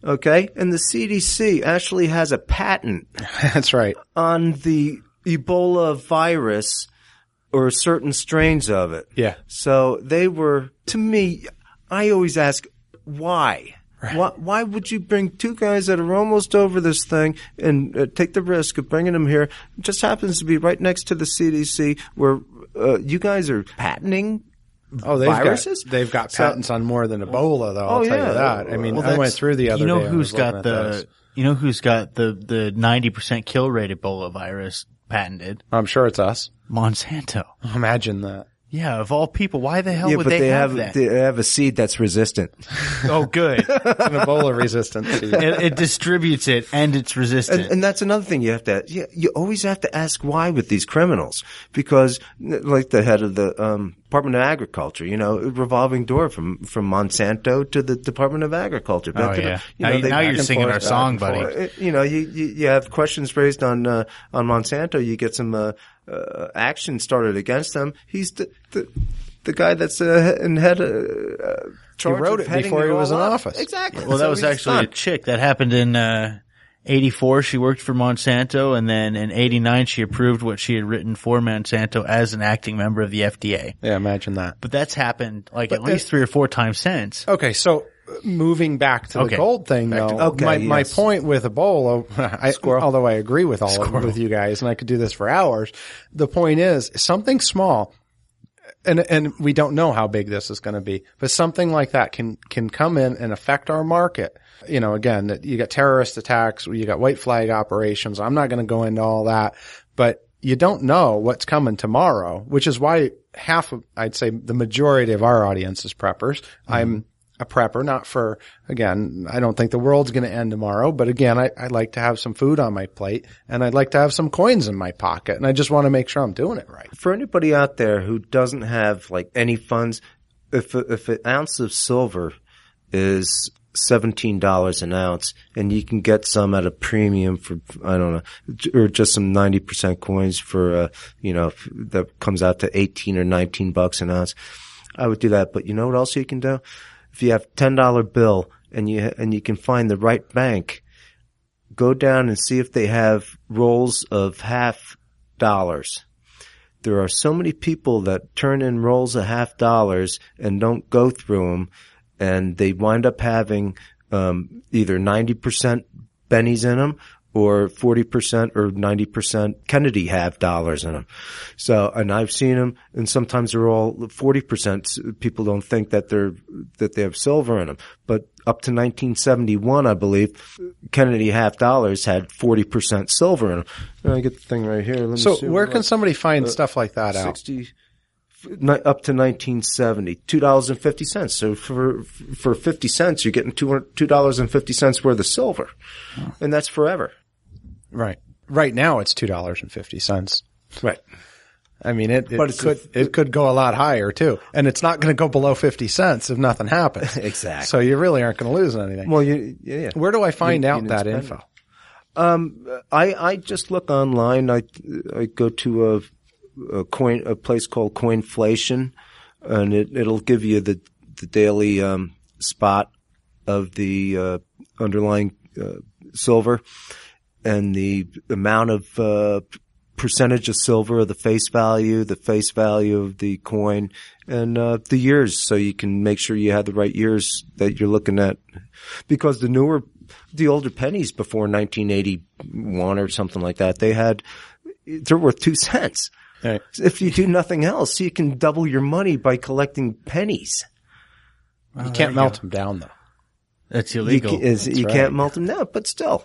Okay? And the CDC actually has a patent. That's right. On the Ebola virus or certain strains of it. Yeah. So they were, to me, I always ask, why? Right. Why would you bring two guys that are almost over this thing and take the risk of bringing them here? It just happens to be right next to the CDC where you guys are patenting viruses? They've got patents on more than Ebola, though. I'll tell you that. I mean, I went through the other day. Who's got the 90% kill rate Ebola virus patented? I'm sure it's us. Monsanto. Imagine that. Yeah, of all people, why the hell would they have that? They have a seed that's resistant. Oh, good. It's an Ebola resistant seed. It distributes it, and it's resistant. And that's another thing you have to, you always have to ask why with these criminals. Because, like the head of the, Department of Agriculture, revolving door from Monsanto to the Department of Agriculture. Oh, yeah. Now you're singing our song, buddy. You have questions raised on Monsanto. You get some, action started against them. He's the guy that's in head. He wrote it before he was in office. Exactly. Well, that was actually a chick that happened in 84. She worked for Monsanto, and then in 89 she approved what she had written for Monsanto as an acting member of the FDA. Yeah, imagine that. But that's happened at least 3 or 4 times since. Okay, so moving back to the gold thing, though, my point with Ebola, although I agree with all of it with you guys, and I could do this for hours, the point is something small, and we don't know how big this is going to be, but something like that can come in and affect our market. Again, that you got terrorist attacks, you got white flag operations. I'm not going to go into all that, but you don't know what's coming tomorrow, which is why I'd say the majority of our audience is preppers. Mm-hmm. I'm a prepper, not for, again, I don't think the world's going to end tomorrow, but again, I like to have some food on my plate, and I'd like to have some coins in my pocket, and I just want to make sure I'm doing it right. For anybody out there who doesn't have any funds, if an ounce of silver is $17 an ounce, and you can get some at a premium for, I don't know, or just some 90% coins for, that comes out to 18 or 19 bucks an ounce, I would do that. But you know what else you can do? If you have a $10 bill and you can find the right bank, go down and see if they have rolls of $50. There are so many people that turn in rolls of $50 and don't go through them, and they wind up having either 90% bennies in them or 40% or 90% Kennedy half dollars in them. So, and I've seen them, and sometimes they're all 40%. People don't think that they have silver in them. But up to 1971, I believe, Kennedy half dollars had 40% silver in them. And I get the thing right here. Let me So see where what- can somebody find stuff like that out? 60, up to 1970, $2.50. So for 50 cents, you're getting $2.50 worth of silver. And that's forever. Right. Right now it's $2.50. Right. I mean, it But it's could go a lot higher too. And it's not going to go below 50 cents if nothing happens. Exactly. So you really aren't going to lose anything. Well, yeah. Where do I find You out didn't that spend info? I just look online. I go to a place called Coinflation, and it'll give you the daily spot of the underlying silver and the amount of percentage of silver, the face value of the coin, and the years, so you can make sure you have the right years that you're looking at. Because the older pennies before 1981 or something like that, they're worth 2 cents. Right. If you do nothing else, you can double your money by collecting pennies. You can't melt them down though. That's illegal. You can't melt them down, but still.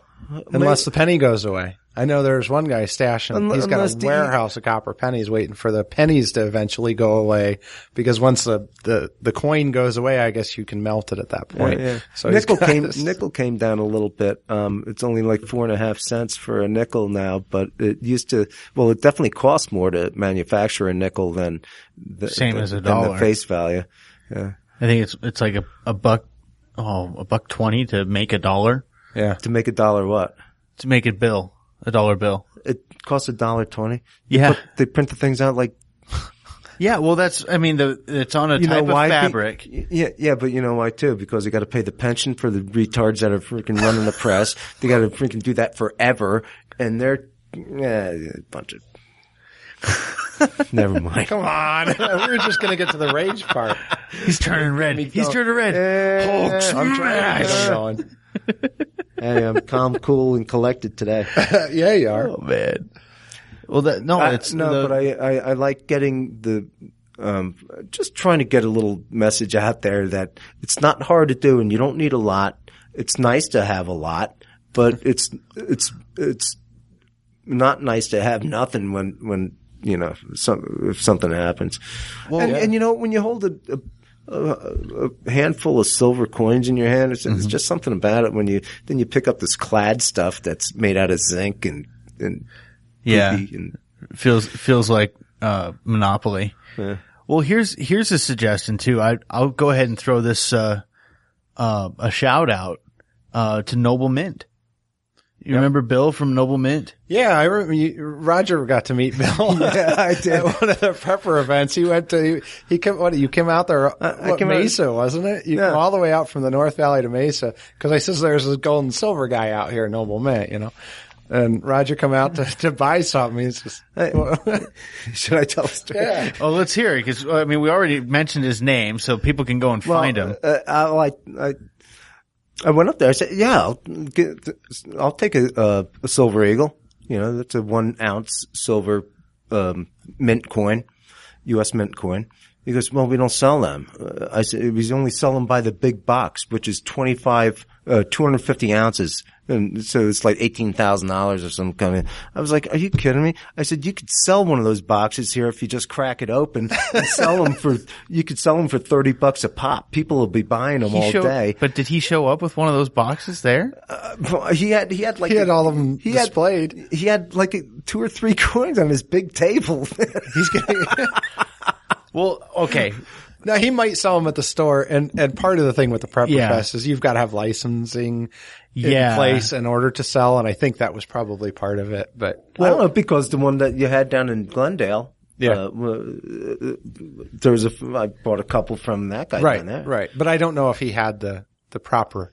Unless the penny goes away. I know there's one guy stashing, he's got a warehouse of copper pennies waiting for the pennies to eventually go away, because once the coin goes away, I guess you can melt it at that point. Yeah. So nickel came down a little bit. It's only like 4.5 cents for a nickel now, but it definitely costs more to manufacture a nickel than Same as a than dollar. the face value. Yeah. I think it's like a buck, $1.20 to make $1. Yeah. To make $1 what? To make it a dollar bill. It costs $1.20. Yeah. They print the things out like, Yeah, well, it's on a type of fabric. Yeah, but you know why too? Because they got to pay the pension for the retards that are freaking running the press. They got to freaking do that forever, and they're a bunch of. Never mind. Come on. We were just going to get to the rage part. He's turning red. He's turning red. I'm trying to get going. Hey, I'm calm, cool, and collected today. Yeah, you are. Oh man. Well, But I like getting the. Just trying to get a little message out there that it's not hard to do, and you don't need a lot. It's nice to have a lot, but it's not nice to have nothing when if something happens. Well, and you know, when you hold a handful of silver coins in your hand, it's just something about it when you pick up this clad stuff that's made out of zinc and yeah, poopy and feels like Monopoly. Yeah. Well, here's a suggestion too. I'll go ahead and throw this a shout out to Noble Mint. You remember Bill from Noble Mint? Yeah, I remember Roger got to meet Bill. Yeah, I did. At one of the prepper events. He went to, you came out there, Mesa, wasn't it? You came all the way out from the North Valley to Mesa. Cause I says there's this gold and silver guy out here, Noble Mint, and Roger come out to buy something. He's just, should I tell a story? yeah. Oh, let's hear it. Cause we already mentioned his name so people can go and find him. I went up there. I said, "Yeah, I'll take a silver eagle. That's a 1 ounce silver mint coin, U.S. mint coin." He goes, "Well, we don't sell them." I said, "We only sell them by the big box, which is 250 ounces, and so it's like $18,000 or some kind of." I was like, "Are you kidding me?" I said, "You could sell one of those boxes here if you just crack it open and sell them for. You could sell them for $30 a pop. People will be buying them all day." But did he show up with one of those boxes there? He had all of them displayed. He had like 2 or 3 coins on his big table. He's getting, Well, okay. now he might sell them at the store, and part of the thing with the Prepper Yeah. Fest is you've got to have licensing in Yeah. place in order to sell, and I think that was probably part of it, but. I don't know, because the one that you had down in Glendale, Yeah. there was I bought a couple from that guy down there. Right. But I don't know if he had the proper.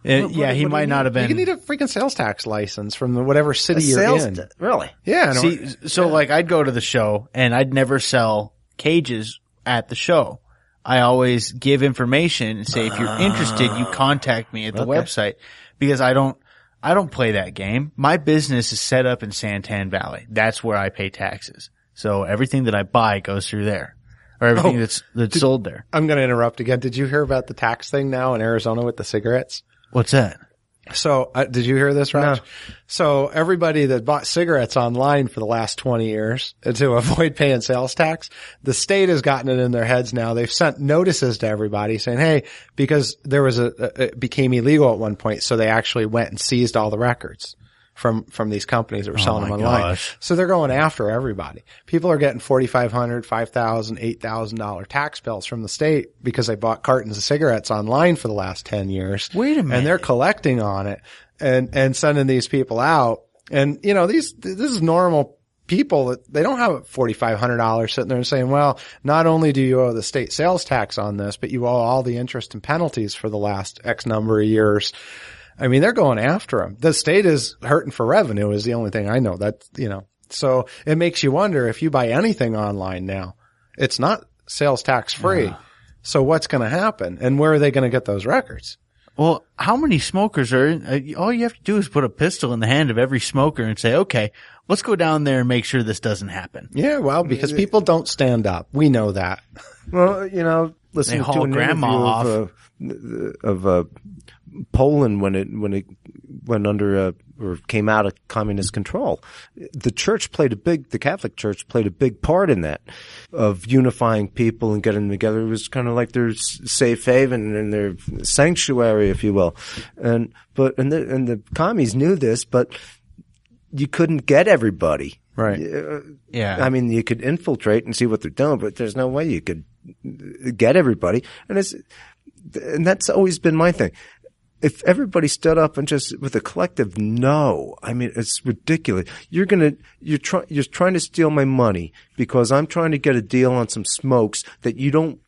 He might not have been. You need a freaking sales tax license from whatever city you're in. Really? Yeah. See, so like I'd go to the show and I'd never sell cages at the show. I always give information and say, if you're interested, you contact me at the website, because I don't I don't play that game. My business is set up in Santan Valley. That's where I pay taxes. So everything that I buy goes through there, or everything that's sold there. I'm going to interrupt again. Did you hear about the tax thing now in Arizona with the cigarettes? What's that? So, did you hear this, Raj? No. So everybody that bought cigarettes online for the last 20 years to avoid paying sales tax, the state has gotten it in their heads now. They've sent notices to everybody saying, hey, because there was it became illegal at one point. So they actually went and seized all the records from these companies that were selling them online. Gosh. So they're going after everybody. People are getting $4,500, $5,000, $8,000 tax bills from the state because they bought cartons of cigarettes online for the last 10 years. Wait a minute. And they're collecting on it and sending these people out. And, you know, this is normal people that they don't have $4,500 sitting there and saying, well, not only do you owe the state sales tax on this, but you owe all the interest and penalties for the last X number of years. I mean, they're going after them. The state is hurting for revenue is the only thing I know. That, you know, so it makes you wonder if you buy anything online now, it's not sales tax free. So what's going to happen and where are they going to get those records? Well, how many smokers are in? All you have to do is put a pistol in the hand of every smoker and say, okay, let's go down there and make sure this doesn't happen. Yeah, well, because people don't stand up. We know that. Well, you know, listening They to haul an grandma interview of Poland when it went under or came out of communist control, the Catholic Church played a big part in that, of unifying people and getting them together. It was kind of like their safe haven and their sanctuary, if you will. And the commies knew this, but you couldn't get everybody. Right. Yeah. I mean, you could infiltrate and see what they're doing, but there's no way you could get everybody. And that's always been my thing. If everybody stood up and just with a collective no, I mean, it's ridiculous. You're trying to steal my money because I'm trying to get a deal on some smokes that you don't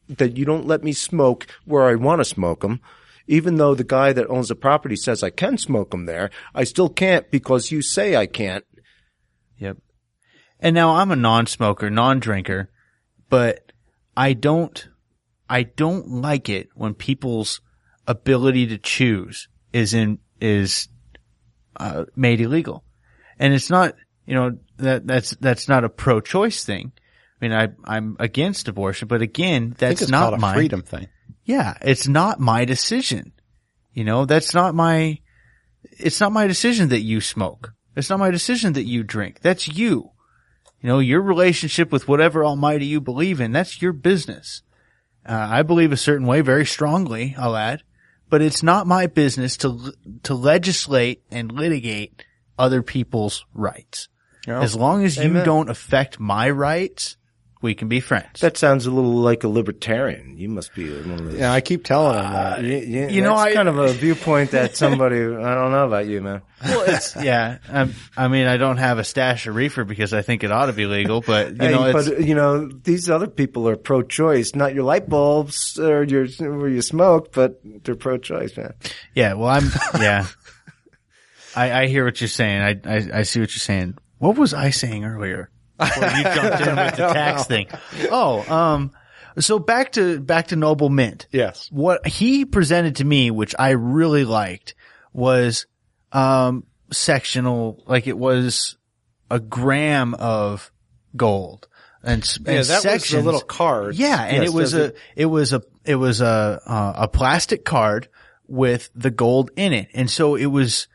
let me smoke where I want to smoke them. Even though the guy that owns the property says I can smoke them there, I still can't because you say I can't. Yep. And now I'm a non-smoker, non-drinker, but I don't like it when people's ability to choose is made illegal. And it's not, you know, that's not a pro-choice thing. I mean, I'm against abortion, but again, I think that's it's not called a my freedom thing. Yeah, it's not my decision. You know, it's not my decision that you smoke. It's not my decision that you drink. That's you. You know, your relationship with whatever almighty you believe in, that's your business. I believe a certain way very strongly, I'll add, but it's not my business to legislate and litigate other people's rights. Yeah. As long as you Amen. don't affect my rights, we can be friends. That sounds a little like a libertarian. You must be one of those. Yeah, I keep telling them that. You know, that's I- kind of a viewpoint that somebody, I don't know about you, man. Well, it's, yeah. I mean, I don't have a stash of reefer because I think it ought to be legal, but you know, These other people are pro-choice, not your light bulbs or where you smoke, but they're pro-choice, man. yeah, well, yeah. I hear what you're saying. I see what you're saying. What was I saying earlier? Before you jumped in with the tax thing. Oh, so back to Noble Mint. Yes. What he presented to me, which I really liked, was, sectional, like it was a gram of gold. And Yeah, that sections, was the little card. yeah, and Yes, it was a plastic card with the gold in it. And so it was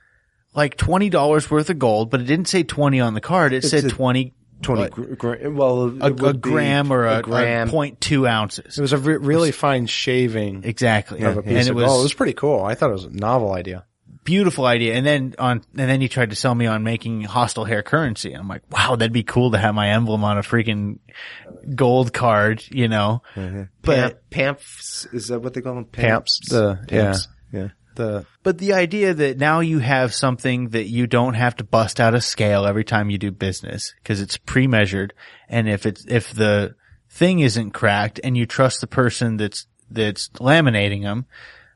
like $20 worth of gold, but it didn't say 20 on the card. It said 20 well, a gram or a gram. 0.2 ounces. It was a really fine shaving Exactly. of a piece And of gold. It was pretty cool. I thought it was a novel idea. beautiful idea. And then you tried to sell me on making hostile hair currency. And I'm like, wow, that'd be cool to have my emblem on a freaking gold card, you know. Mm-hmm. But Pamps, is that what they call them? Pamps. Pamps. Yeah. But the idea that now you have something that you don't have to bust out a scale every time you do business because it's pre-measured, and if the thing isn't cracked and you trust the person that's laminating them,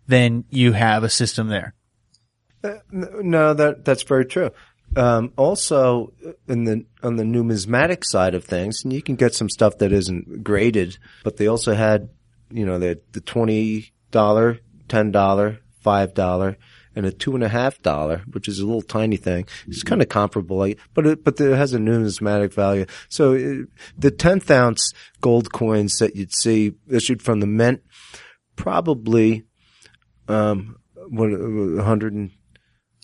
then you have a system there. No, that's very true. Also, on the numismatic side of things, and you can get some stuff that isn't graded, but they also had, you know, the $20, $10, $5, and a $2.50, which is a little tiny thing. It's kind of comparable, but it has a numismatic value. So the 10th ounce gold coins that you'd see issued from the mint, probably, a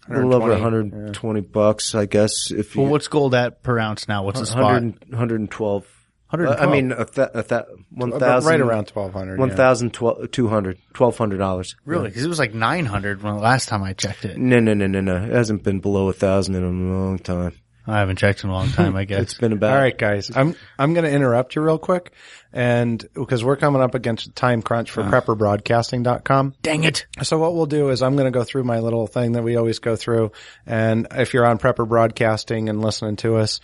little over 120 bucks, I guess. Well, what's gold at per ounce now? What's the spot? 112. 112. I mean, 1,000. Right around 1,200. $1,200. Really? Because it was like 900 when the last time I checked it. No. It hasn't been below 1,000 in a long time. I haven't checked in a long time, I guess. It's been about. All right, guys. I'm going to interrupt you real quick, and because we're coming up against a time crunch for PrepperBroadcasting.com. Dang it. So what we'll do is I'm going to go through my little thing that we always go through, and if you're on Prepper Broadcasting and listening to us,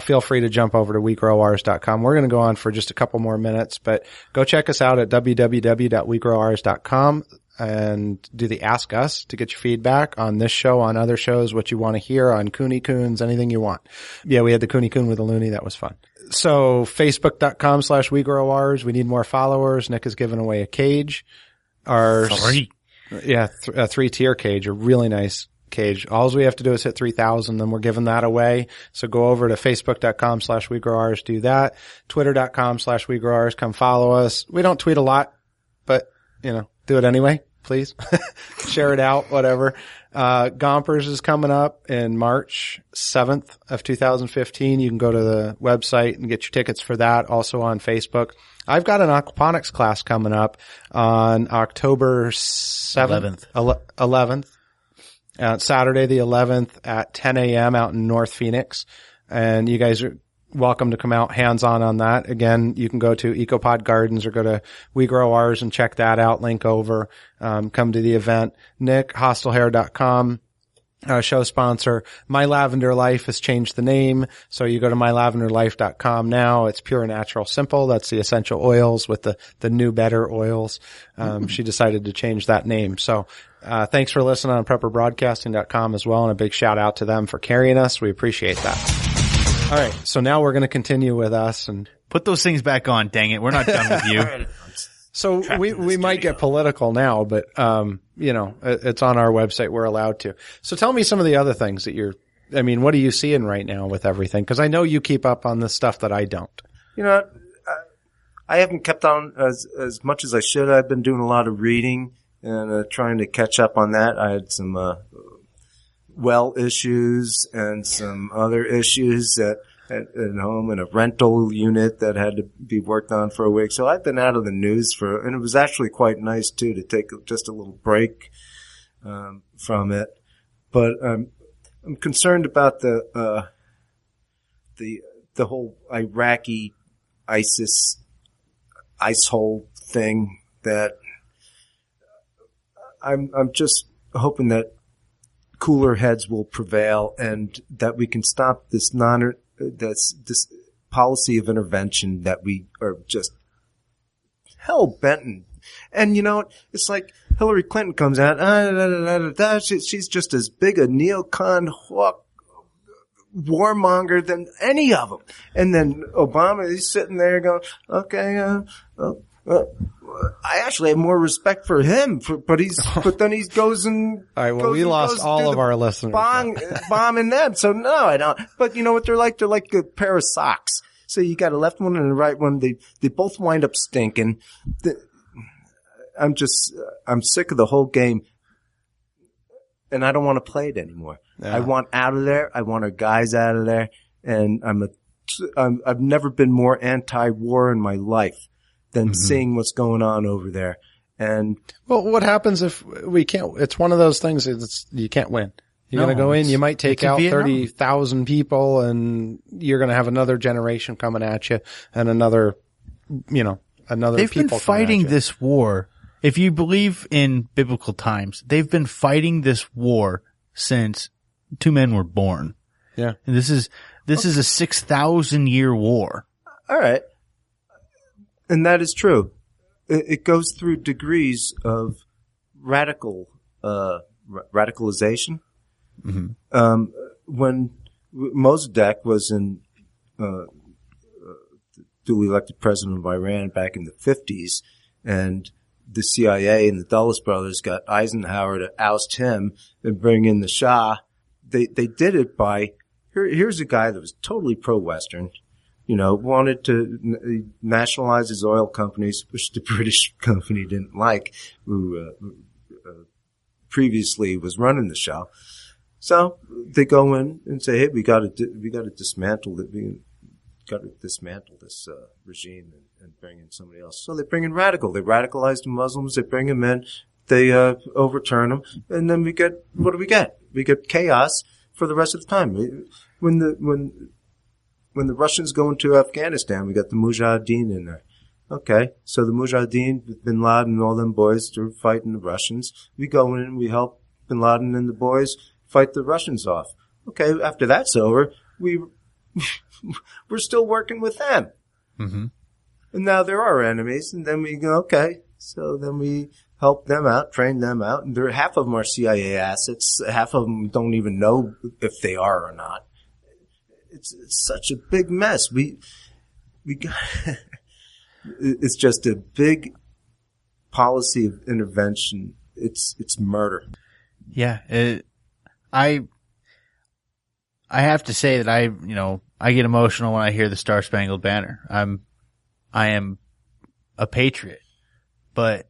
feel free to jump over to WeGrowOurs.com. We're going to go on for just a couple more minutes, but go check us out at www.WeGrowOurs.com. and do the Ask Us to get your feedback on this show, on other shows, what you want to hear on Cooney Coons, anything you want. Yeah, we had the Cooney Coon with a loony. That was fun. So Facebook.com/WeGrowOurs. We need more followers. Nick is giving away a cage. A 3-tier cage, a really nice cage. All we have to do is hit 3,000, then we're giving that away. So go over to Facebook.com/WeGrowOurs, do that. Twitter.com/WeGrowOurs, come follow us. We don't tweet a lot, but do it anyway, please. Share it out, whatever. Gompers is coming up in March 7th of 2015. You can go to the website and get your tickets for that. Also on Facebook. I've got an aquaponics class coming up on October 7th. 11th. Saturday the 11th at 10 a.m. out in North Phoenix. And you guys are welcome to come out hands-on that. Again, you can go to Ecopod Gardens or go to We Grow Ours and check that out. Link over. Come to the event. Nick, hostlehair.com. Show sponsor. My Lavender Life has changed the name. So you go to mylavenderlife.com now. It's pure, natural, simple. That's the essential oils with the new, better oils. She decided to change that name. So, thanks for listening on prepperbroadcasting.com as well. And a big shout out to them for carrying us. We appreciate that. All right. So now we're going to continue with us and put those things back on. Dang it. We're not done with you. So we might get political now, but, it's on our website. We're allowed to. So tell me some of the other things that what are you seeing right now with everything? Cause I know you keep up on the stuff that I don't. I haven't kept on as much as I should. I've been doing a lot of reading and trying to catch up on that. I had some, well issues and some other issues at home and a rental unit that had to be worked on for a week. So I've been out of the news and it was actually quite nice too to take just a little break from it. But I'm concerned about the whole Iraqi ISIS ISIL thing that I'm just hoping that cooler heads will prevail and that we can stop this this policy of intervention that we are just hell bent. And it's like Hillary Clinton comes out, she's just as big a neocon hawk warmonger than any of them. And then Obama, he's sitting there going, okay, I actually have more respect for him, but then he goes and. All right. Well, we lost all of our listeners. Bombing them. So no, I don't. But you know what they're like? They're like a pair of socks. So you got a left one and a right one. They both wind up stinking. I'm sick of the whole game. And I don't want to play it anymore. Yeah. I want out of there. I want our guys out of there. And I've never been more anti-war in my life than seeing what's going on over there. And well, what happens if we can't? It's one of those things. You can't win. You're going to go in. You might take out 30,000 people, and you're going to have another generation coming at you, and another. They've been fighting this war. If you believe in biblical times, they've been fighting this war since two men were born. Yeah, and this is a 6,000-year war. All right. And that is true. It goes through degrees of radicalization. Mm-hmm. When Mossadegh was duly elected president of Iran back in the 50s, and the CIA and the Dulles brothers got Eisenhower to oust him and bring in the Shah. They did it by, here's a guy that was totally pro-Western, wanted to nationalize his oil companies, which the British company didn't like, who previously was running the Shah. So they go in and say, hey, we got to dismantle it. We got to dismantle this regime and bring in somebody else. So they bring in radical. They radicalize the Muslims. They bring them in. They overturn them, and then what do we get? We get chaos for the rest of the time. When the Russians go into Afghanistan, we got the Mujahideen in there. Okay, so the Mujahideen, Bin Laden and all them boys, they're fighting the Russians. We go in and we help Bin Laden and the boys fight the Russians off. Okay, after that's over, we're still working with them. Mm-hmm. And now they're our enemies, and then we go, okay, so then we help them out, train them out, and half of them are CIA assets, half of them don't even know if they are or not. It's such a big mess. We got, it's just a big policy of intervention. It's murder. Yeah. I have to say that I get emotional when I hear the Star Spangled Banner. I am a patriot, but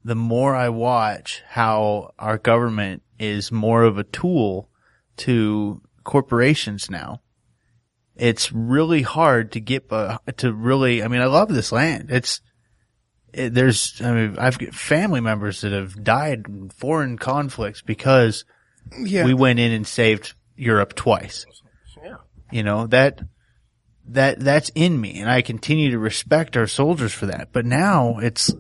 the more I watch how our government is more of a tool to corporations now, it's really hard to get to really. I mean, I love this land. I've got family members that have died in foreign conflicts because we went in and saved Europe twice. Yeah. That's in me, and I continue to respect our soldiers for that. But now it's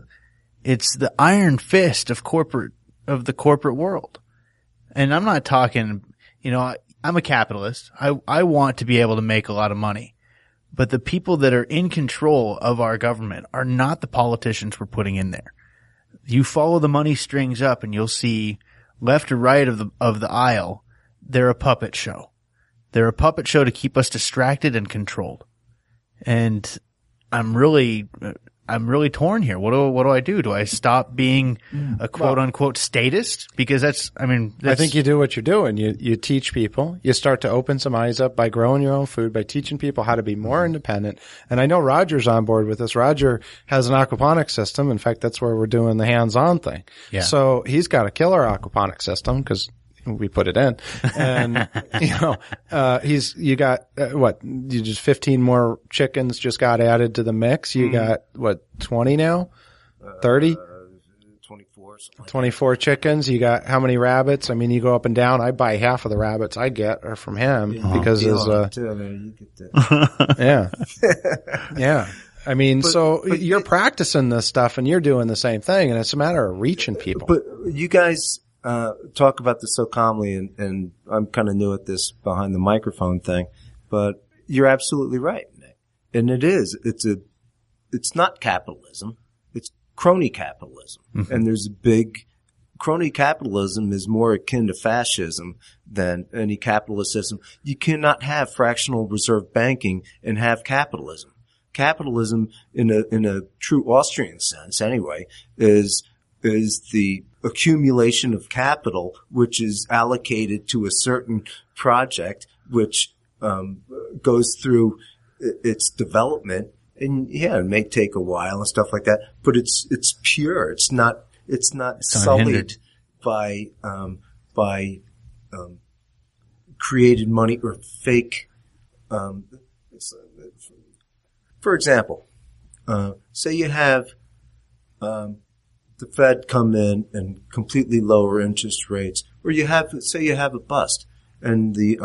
the iron fist of the corporate world. And I'm not talking, I'm a capitalist. I want to be able to make a lot of money. But the people that are in control of our government are not the politicians we're putting in there. You follow the money strings up and you'll see left or right of the aisle, they're a puppet show. They're a puppet show to keep us distracted and controlled. And I'm really torn here. What do I do? Do I stop being a quote unquote statist? Because I think you do what you're doing. You teach people. You start to open some eyes up by growing your own food, by teaching people how to be more independent. And I know Roger's on board with this. Roger has an aquaponics system. In fact, that's where we're doing the hands-on thing. Yeah. So he's got a killer aquaponics system because we put it in, and you got you just 15 more chickens just got added to the mix. You got 20 now, 30, 24 chickens. You got how many rabbits? I mean, you go up and down. I buy half of the rabbits I get are from him because yeah. I mean, but you're practicing this stuff and you're doing the same thing, and it's a matter of reaching people. But you guys talk about this so calmly, and I'm kind of new at this behind the microphone thing, but you're absolutely right, Nick. And it's not capitalism. It's crony capitalism. Mm-hmm. And there's a big crony capitalism is more akin to fascism than any capitalist system. You cannot have fractional reserve banking and have capitalism. Capitalism in a true Austrian sense anyway is the accumulation of capital which is allocated to a certain project which goes through its development, and it may take a while and stuff like that, but it's pure. It's not sullied by created money or fake. For example, say you have the Fed come in and completely lower interest rates, or you have a bust, and the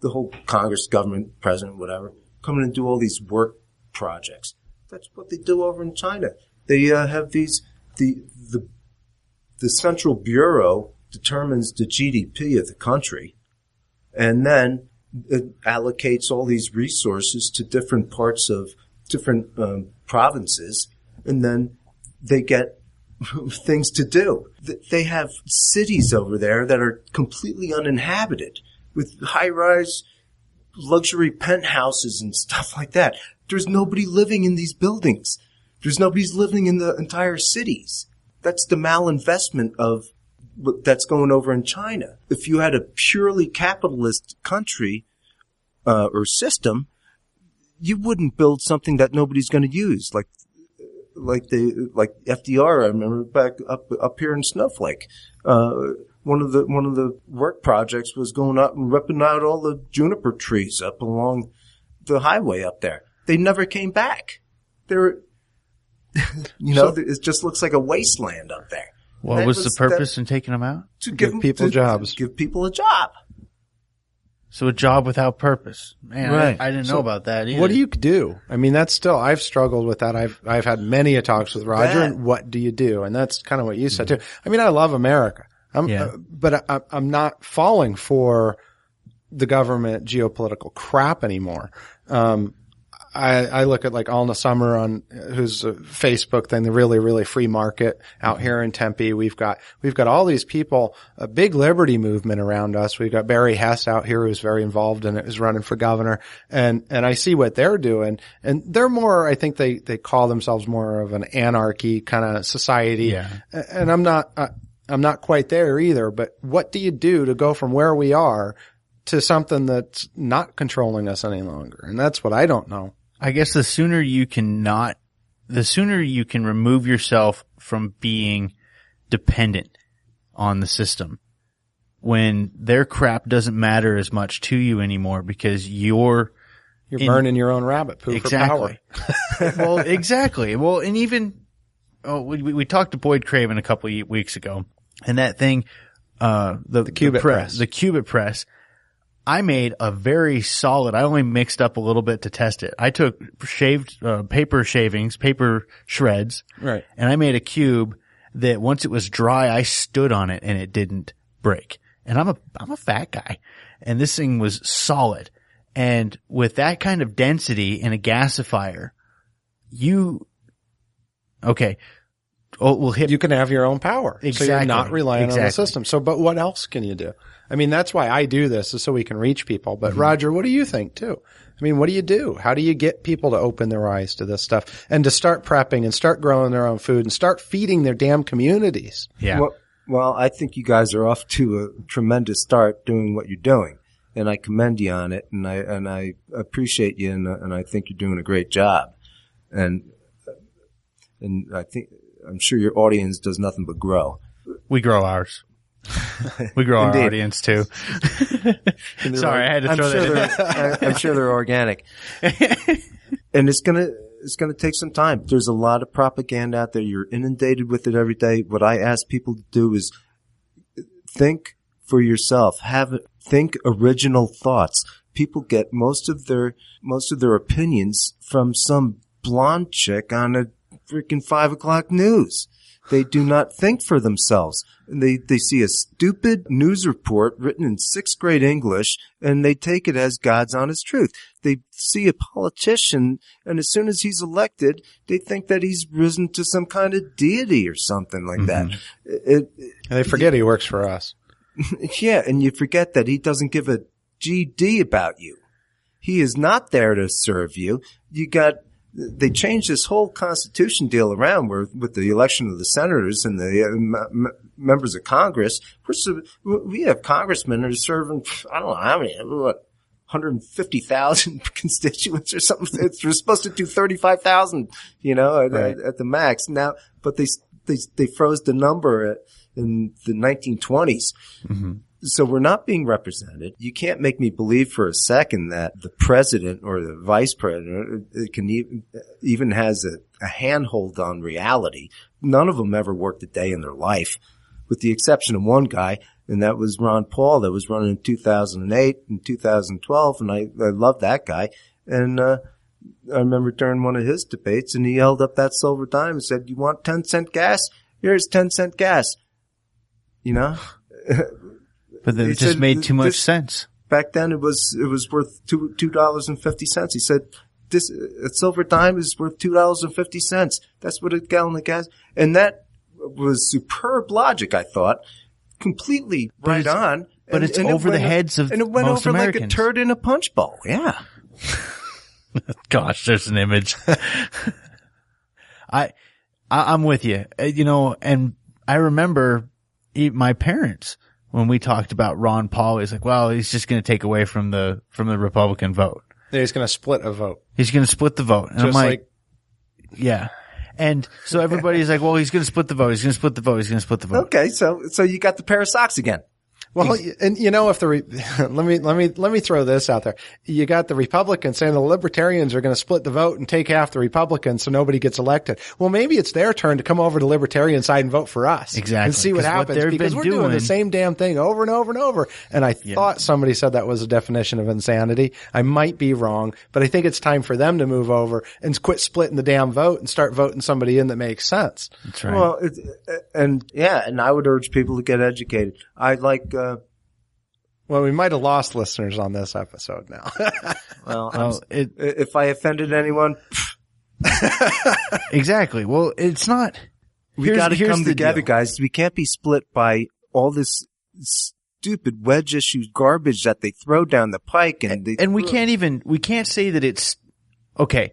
whole Congress, government, president, whatever, come in and do all these work projects. That's what they do over in China. They have these the Central Bureau determines the GDP of the country, and then it allocates all these resources to different parts of different provinces, and then they get things to do. They have cities over there that are completely uninhabited with high-rise luxury penthouses and stuff like that. There's nobody living in these buildings. There's nobody's living in the entire cities. That's the malinvestment of that's going over in China. If you had a purely capitalist country or system, you wouldn't build something that nobody's going to use, like FDR. I remember back up here in Snowflake. One of the work projects was going out and ripping out all the juniper trees up along the highway up there. They never came back. They're, it just looks like a wasteland up there. What was the purpose in taking them out? To give people jobs. Give people a job. So a job without purpose. Man, Right. I didn't know about that either. What do you do? I mean, that's still, I've struggled with that. I've had many a talks with Roger, That- and what do you do? And that's kind of what you said too. I mean, I love America. But I'm not falling for the government geopolitical crap anymore. I look at like Alna Summer on who's a Facebook thing, the really, really free market out here in Tempe. We've got all these people, a big liberty movement around us. We've got Barry Hess out here who's very involved in it, who's running for governor. And I see what they're doing. And they're more, I think they call themselves more of an anarchy kind of society. Yeah. And I'm not quite there either, but what do you do to go from where we are to something that's not controlling us any longer? And that's what I don't know. I guess the sooner you can remove yourself from being dependent on the system, when their crap doesn't matter as much to you anymore because you're burning your own rabbit poo for power. Well, exactly. Well, and even, we talked to Boyd Craven a couple of weeks ago, and that thing, the Cubit press. The Cubit press, I made a very solid, I only mixed up a little bit to test it. I took paper shreds. Right. And I made a cube that once it was dry, I stood on it and it didn't break. And I'm a fat guy. And this thing was solid. And with that kind of density in a gasifier, you can have your own power. Exactly. So you're not relying on the Exactly. system. So, but what else can you do? I mean, that's why I do this, is so we can reach people. But Roger, what do you think too? I mean, what do you do? How do you get people to open their eyes to this stuff and to start prepping and start growing their own food and start feeding their damn communities? Yeah. Well, I think you guys are off to a tremendous start doing what you're doing, and I commend you on it, and I appreciate you, and I think you're doing a great job, and I'm sure your audience does nothing but grow. We grow ours. We grow our Indeed. audience too. Sorry, I had to throw that in. I'm sure they're organic. And it's gonna take some time. There's a lot of propaganda out there. You're inundated with it every day. What I ask people to do is think for yourself. Think original thoughts. People get most of their opinions from some blonde chick on a freaking 5 o'clock news. They do not think for themselves. They see a stupid news report written in 6th grade English, and they take it as God's honest truth. They see a politician, and as soon as he's elected, they think that he's risen to some kind of deity or something like that. And they forget he works for us. Yeah, and you forget that he doesn't give a GD about you. He is not there to serve you. They changed this whole constitution deal around with the election of the senators and the members of Congress. We have congressmen that are serving, I don't know how many, 150,000 constituents or something. We're supposed to do 35,000, at the max now, but they froze the number in the 1920s. Mm-hmm. So we're not being represented. You can't make me believe for a second that the president or the vice president can even has a handhold on reality. None of them ever worked a day in their life, with the exception of one guy, and that was Ron Paul, that was running in 2008 and 2012, and I love that guy. And I remember during one of his debates, and he held up that silver dime and said, "You want 10-cent gas? Here's 10-cent gas." But it just made too much sense. Back then, it was worth $2.50. He said, a silver dime is worth $2.50. That's what a gallon of gas. And that was superb logic, I thought. Completely right on. But it's over the heads of most Americans. And it went over like a turd in a punch bowl. Yeah. Gosh, there's an image. I'm with you. And I remember my parents when we talked about Ron Paul. He's like, well, he's just going to take away from the Republican vote. Yeah, he's going to split a vote. He's going to split the vote. And Just I'm like, yeah. And so everybody's like, well, he's going to split the vote. He's going to split the vote. He's going to split the vote. Okay, so you got the pair of socks again. Well, and if let me throw this out there. You got the Republicans saying the Libertarians are going to split the vote and take half the Republicans so nobody gets elected. Well, maybe it's their turn to come over to the Libertarian side and vote for us. Exactly. And see what happens because we're doing the same damn thing over and over and over. And I thought somebody said that was a definition of insanity. I might be wrong, but I think it's time for them to move over and quit splitting the damn vote and start voting somebody in that makes sense. That's right. Well, and I would urge people to get educated. Well, we might have lost listeners on this episode now. If I offended anyone, exactly. Well, it's not. We got to come together, guys. We can't be split by all this stupid wedge issue garbage that they throw down the pike, and we can't say that it's okay.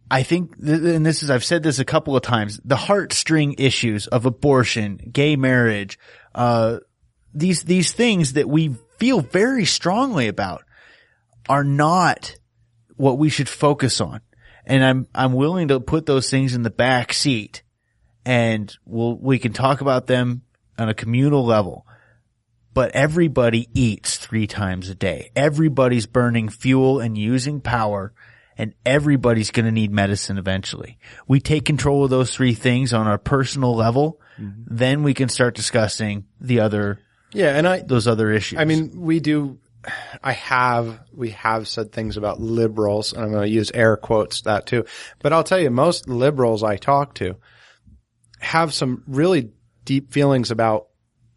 I think, and I've said this a couple of times, the heartstring issues of abortion, gay marriage, these things that we feel very strongly about are not what we should focus on. And I'm willing to put those things in the back seat, and we can talk about them on a communal level. But everybody eats 3 times a day. Everybody's burning fuel and using power, and everybody's going to need medicine eventually. We take control of those 3 things on our personal level, then we can start discussing the other those other issues. I mean, we have said things about liberals, and I'm going to use air quotes that too. But I'll tell you, most liberals I talk to have some really deep feelings about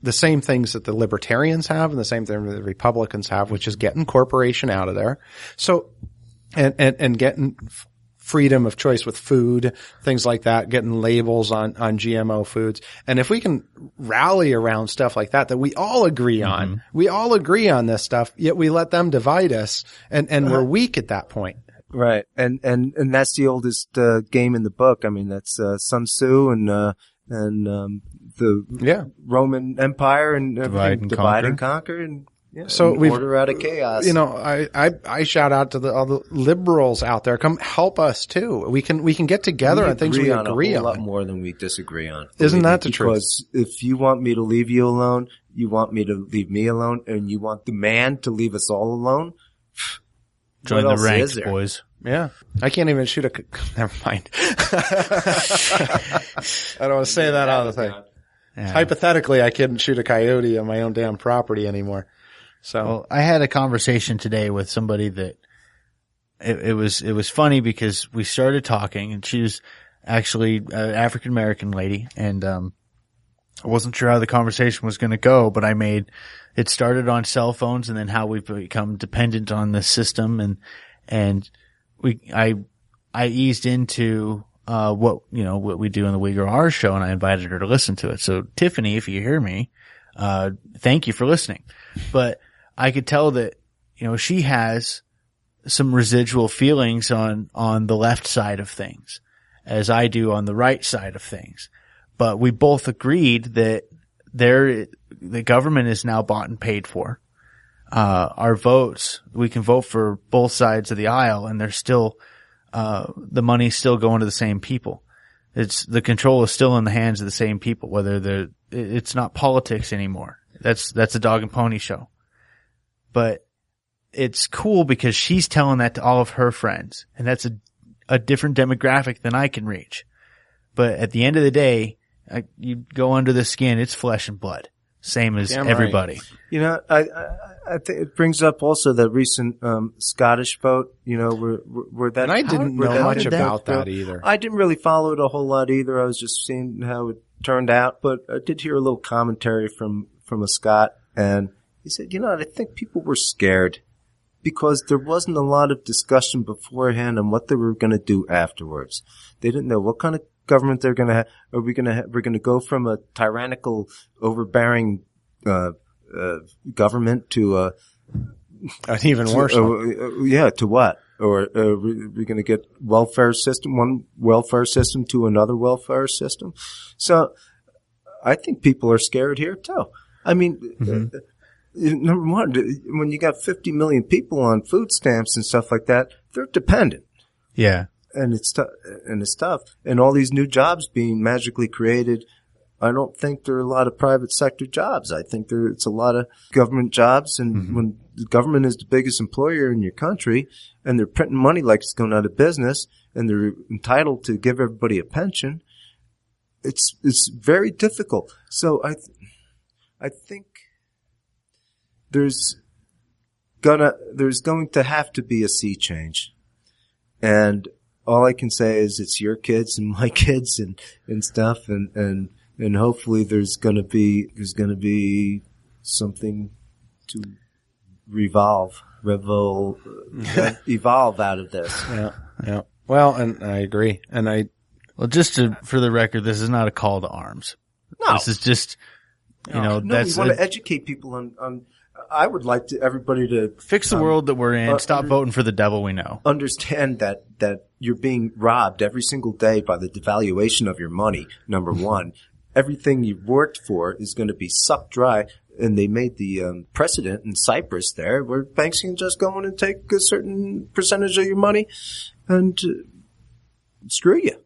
the same things that the libertarians have and the same thing that the Republicans have, which is getting corporation out of there. So, and getting freedom of choice with food, things like that, getting labels on GMO foods. And if we can rally around stuff like that we all agree on, we all agree on this stuff, yet we let them divide us and we're weak at that point. Right. And that's the oldest, game in the book. I mean, that's, Sun Tzu and the Roman Empire and divide and conquer and so we order out of chaos. I shout out to all the liberals out there. Come help us too. We can get together on things we agree on. A lot more than we disagree on. Isn't that the truth? Because if you want me to leave you alone, you want me to leave me alone, and you want the man to leave us all alone. Join the ranks, boys. Yeah. I can't even shoot never mind. I don't want to say that on the thing. Yeah. Hypothetically, I couldn't shoot a coyote on my own damn property anymore. So I had a conversation today with somebody that it was funny because we started talking, and she was actually an African American lady, and I wasn't sure how the conversation was going to go, but it started on cell phones and then how we've become dependent on the system, and I eased into what we do on the Uyghur R show, and I invited her to listen to it. So Tiffany, if you hear me, thank you for listening. But I could tell that, she has some residual feelings on the left side of things, as I do on the right side of things. But we both agreed that the government is now bought and paid for. Our votes, we can vote for both sides of the aisle, and they're still, the money's still going to the same people. The control is still in the hands of the same people, it's not politics anymore. That's a dog and pony show. But it's cool because she's telling that to all of her friends, and that's a different demographic than I can reach. But at the end of the day, you go under the skin, it's flesh and blood. Same as everybody. Right. I think it brings up also the recent Scottish vote, where that. And I didn't know much about that either. I didn't really follow it a whole lot either. I was just seeing how it turned out, but I did hear a little commentary from a Scot, and he said, I think people were scared because there wasn't a lot of discussion beforehand on what they were going to do afterwards. They didn't know what kind of government they're going to have. Are we going to we're going to go from a tyrannical, overbearing government to an even worse one. To what? Or we're going to get one welfare system to another welfare system. So I think people are scared here too. I mean, number one, when you got 50 million people on food stamps and stuff like that, they're dependent. Yeah. And it's tough. And all these new jobs being magically created, I don't think there are a lot of private sector jobs. I think it's a lot of government jobs. And when the government is the biggest employer in your country and they're printing money like it's going out of business and they're entitled to give everybody a pension, it's very difficult. So I think there's going to have to be a sea change. And all I can say is it's your kids and my kids and stuff and hopefully there's going to be something to evolve out of this. Yeah. Well, and I agree. And for the record, this is not a call to arms. No. This is just, we want to educate people on I would like everybody to fix the world that we're in. Stop voting for the devil we know. Understand that you're being robbed every single day by the devaluation of your money, number one. Everything you've worked for is going to be sucked dry. And they made the precedent in Cyprus there where banks can just go in and take a certain percentage of your money and screw you.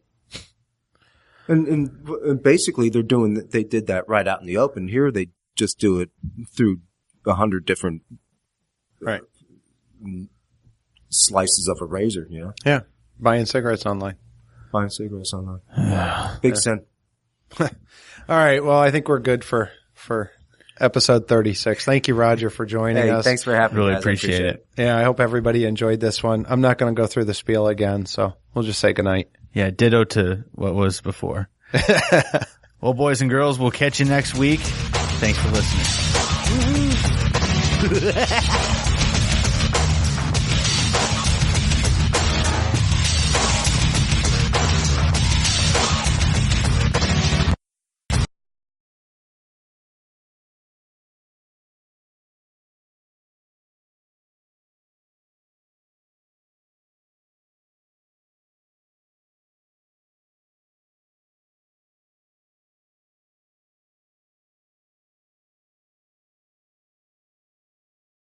And basically they did that right out in the open. Here they just do it through 100 different slices of a razor, you know? Yeah. Buying cigarettes online. Big sin. All right. Well, I think we're good for episode 36. Thank you, Roger, for joining us. Thanks for having me. Really appreciate it. Yeah, I hope everybody enjoyed this one. I'm not going to go through the spiel again, so we'll just say goodnight. Yeah, ditto to what was before. Well, boys and girls, we'll catch you next week. Thanks for listening.